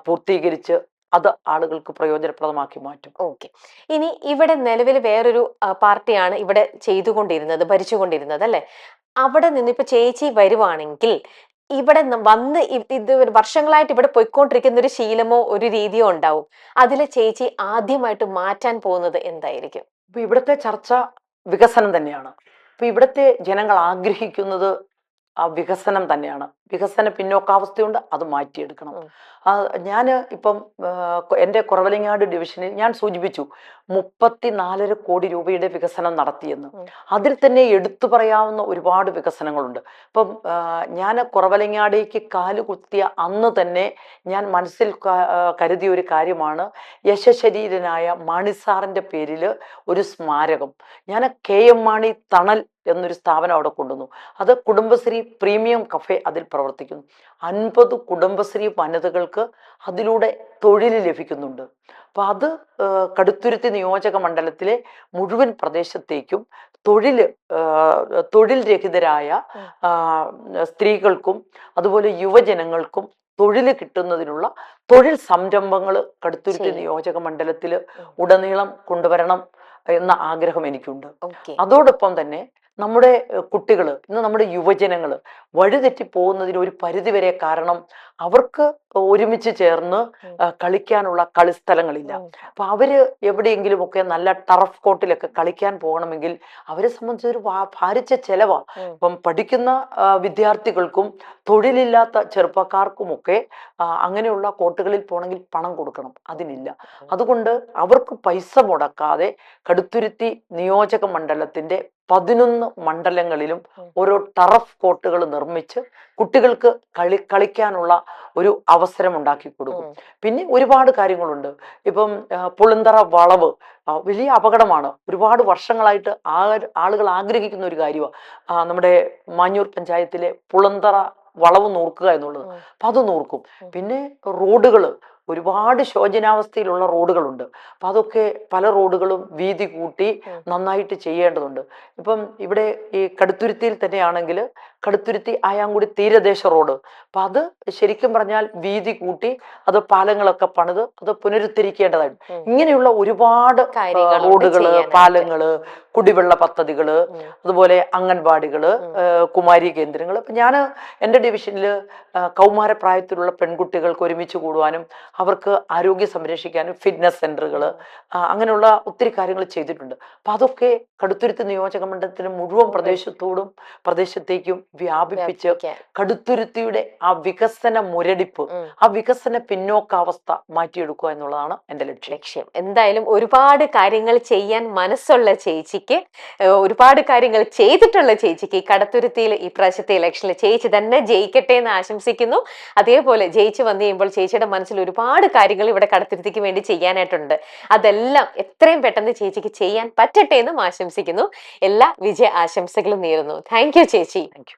പൂർത്തീകരിച്ച് അത് ആളുകൾക്ക് പ്രയോജനപ്രദമാക്കി മാറ്റും. ഓക്കെ. ഇനി ഇവിടെ നിലവിൽ വേറൊരു പാർട്ടിയാണ് ഇവിടെ ചെയ്തുകൊണ്ടിരുന്നത്, ഭരിച്ചുകൊണ്ടിരുന്നത് അല്ലെ? അവിടെ നിന്ന് ഇപ്പൊ ചേച്ചി വരുവാണെങ്കിൽ ഇവിടെ വന്ന് ഇത് വർഷങ്ങളായിട്ട് ഇവിടെ പോയിക്കൊണ്ടിരിക്കുന്ന ഒരു ശീലമോ ഒരു രീതിയോ ഉണ്ടാവും. അതിൽ ചേച്ചി ആദ്യമായിട്ട് മാറ്റാൻ പോകുന്നത് എന്തായിരിക്കും? ഇപ്പൊ ഇവിടുത്തെ ചർച്ച വികസനം തന്നെയാണ്. ഇപ്പൊ ഇവിടുത്തെ ജനങ്ങൾ ആഗ്രഹിക്കുന്നത് ആ വികസനം തന്നെയാണ്. വികസന പിന്നോക്കാവസ്ഥയുണ്ട്, അത് മാറ്റിയെടുക്കണം. ഞാൻ ഇപ്പം എൻ്റെ കുറവലങ്ങാട് ഡിവിഷനിൽ ഞാൻ സൂചിപ്പിച്ചു 34.5 കോടി രൂപയുടെ വികസനം നടത്തിയെന്ന്. അതിൽ തന്നെ എടുത്തു പറയാവുന്ന ഒരുപാട് വികസനങ്ങളുണ്ട്. ഇപ്പം ഞാൻ കുറവലങ്ങാടേക്ക് കാലുകുത്തിയ അന്ന് തന്നെ ഞാൻ മനസ്സിൽ കരുതിയ ഒരു കാര്യമാണ് യശശരീരനായ മാണിസാറിൻ്റെ പേരിൽ ഒരു സ്മാരകം. ഞാൻ KM മാണി തണൽ എന്നൊരു സ്ഥാപനം അവിടെ കൊണ്ടുവന്നു. അത് കുടുംബശ്രീ പ്രീമിയം കഫേ അതിൽ പ്രവർത്തിക്കുന്നു. 50 കുടുംബശ്രീ വനിതകൾക്ക് അതിലൂടെ തൊഴിൽ ലഭിക്കുന്നുണ്ട്. അപ്പം അത് കടുത്തുരുത്തി നിയോജക മണ്ഡലത്തിലെ മുഴുവൻ പ്രദേശത്തേക്കും തൊഴിൽ രഹിതരായ സ്ത്രീകൾക്കും അതുപോലെ യുവജനങ്ങൾക്കും തൊഴിൽ കിട്ടുന്നതിനുള്ള തൊഴിൽ സംരംഭങ്ങൾ കടുത്തുരുത്തി നിയോജക മണ്ഡലത്തിൽ ഉടനീളം കൊണ്ടുവരണം എന്ന ആഗ്രഹം എനിക്കുണ്ട്. അതോടൊപ്പം തന്നെ നമ്മുടെ കുട്ടികൾ, ഇന്ന് നമ്മുടെ യുവജനങ്ങൾ വഴിതെറ്റി പോകുന്നതിന് ഒരു പരിധിവരെ കാരണം അവർക്ക് ഒരുമിച്ച് ചേർന്ന് കളിക്കാനുള്ള കളിസ്ഥലങ്ങളില്ല. അപ്പൊ അവര് എവിടെയെങ്കിലുമൊക്കെ നല്ല ടർഫ് കോർട്ടിലൊക്കെ കളിക്കാൻ പോകണമെങ്കിൽ അവരെ സംബന്ധിച്ചൊരു ഭാരിച്ച ചെലവാ. ഇപ്പം പഠിക്കുന്ന വിദ്യാർത്ഥികൾക്കും തൊഴിലില്ലാത്ത ചെറുപ്പക്കാർക്കുമൊക്കെ അങ്ങനെയുള്ള കോർട്ടുകളിൽ പോകണമെങ്കിൽ പണം കൊടുക്കണം, അതിനില്ല. അതുകൊണ്ട് അവർക്ക് പൈസ മുടക്കാതെ കടുത്തുരുത്തി നിയോജക മണ്ഡലത്തിന്റെ 11 മണ്ഡലങ്ങളിലും ഓരോ ടറഫ് കോർട്ടുകൾ നിർമ്മിച്ച് കുട്ടികൾക്ക് കളിക്കാനുള്ള ഒരു അവസരം ഉണ്ടാക്കി കൊടുക്കും. പിന്നെ ഒരുപാട് കാര്യങ്ങളുണ്ട്. ഇപ്പം പുളിന്തറ വളവ് വലിയ അപകടമാണ്. ഒരുപാട് വർഷങ്ങളായിട്ട് ആളുകൾ ആഗ്രഹിക്കുന്ന ഒരു കാര്യമാണ് നമ്മുടെ മാഞ്ഞൂർ പഞ്ചായത്തിലെ പുളിന്തറ വളവ് നൂർക്കുക എന്നുള്ളത്. അപ്പം അത് നൂർക്കും. പിന്നെ റോഡുകൾ ഒരുപാട് ശോചനാവസ്ഥയിലുള്ള റോഡുകളുണ്ട്. അപ്പം അതൊക്കെ പല റോഡുകളും വീതി കൂട്ടി നന്നായിട്ട് ചെയ്യേണ്ടതുണ്ട്. ഇപ്പം ഇവിടെ ഈ കടുത്തുരുത്തിയിൽ തന്നെയാണെങ്കിൽ കടുത്തുരുത്തി ആയാങ്കുടി തീരദേശ റോഡ്, അപ്പം അത് ശരിക്കും പറഞ്ഞാൽ വീതി കൂട്ടി അത് പാലങ്ങളൊക്കെ പണിത് അത് പുനരുദ്ധരിക്കേണ്ടതായിട്ട്. ഇങ്ങനെയുള്ള ഒരുപാട് റോഡുകള്, പാലങ്ങള്, കുടിവെള്ള പദ്ധതികള്, അതുപോലെ അംഗൻവാടികള്, കുമാരി കേന്ദ്രങ്ങൾ. ഇപ്പം ഞാൻ എൻ്റെ ഡിവിഷനിൽ കൗമാരപ്രായത്തിലുള്ള പെൺകുട്ടികൾക്ക് ഒരുമിച്ച് കൂടുവാനും അവർക്ക് ആരോഗ്യം സംരക്ഷിക്കാനും ഫിറ്റ്നസ് സെന്ററുകൾ, അങ്ങനെയുള്ള ഒത്തിരി കാര്യങ്ങൾ ചെയ്തിട്ടുണ്ട്. അപ്പം അതൊക്കെ കടുത്തുരുത്തി നിയോജക മണ്ഡലത്തിന് മുഴുവൻ പ്രദേശത്തേക്കും വ്യാപിപ്പിച്ച് കടുത്തുരുത്തിയുടെ ആ വികസന മുരടിപ്പ്, ആ വികസന പിന്നോക്കാവസ്ഥ മാറ്റിയെടുക്കുക എന്നുള്ളതാണ് എൻ്റെ ലക്ഷ്യം. എന്തായാലും ഒരുപാട് കാര്യങ്ങൾ ചെയ്യാൻ മനസ്സുള്ള ചേച്ചിക്ക്, ഒരുപാട് കാര്യങ്ങൾ ചെയ്തിട്ടുള്ള ചേച്ചിക്ക് കടുത്തുരുത്തിയിൽ ഈ പ്രാവശ്യത്തെ ഇലക്ഷനിൽ ചേച്ചി തന്നെ ജയിക്കട്ടെ എന്ന് ആശംസിക്കുന്നു. അതേപോലെ ജയിച്ചു വന്നു കഴിയുമ്പോൾ ചേച്ചിയുടെ മനസ്സിൽ ഒരുപാട് കാര്യങ്ങൾ ഇവിടെ കടുത്തുരുത്തിക്ക് വേണ്ടി ചെയ്യാനായിട്ടുണ്ട്. അതെല്ലാം എത്രയും പെട്ടെന്ന് ചേച്ചിക്ക് ചെയ്യാൻ പറ്റട്ടെ എന്നും ആശംസിക്കുന്നു. എല്ലാ വിജയ ആശംസകളും നേരുന്നു. താങ്ക് യു ചേച്ചി. Thank you.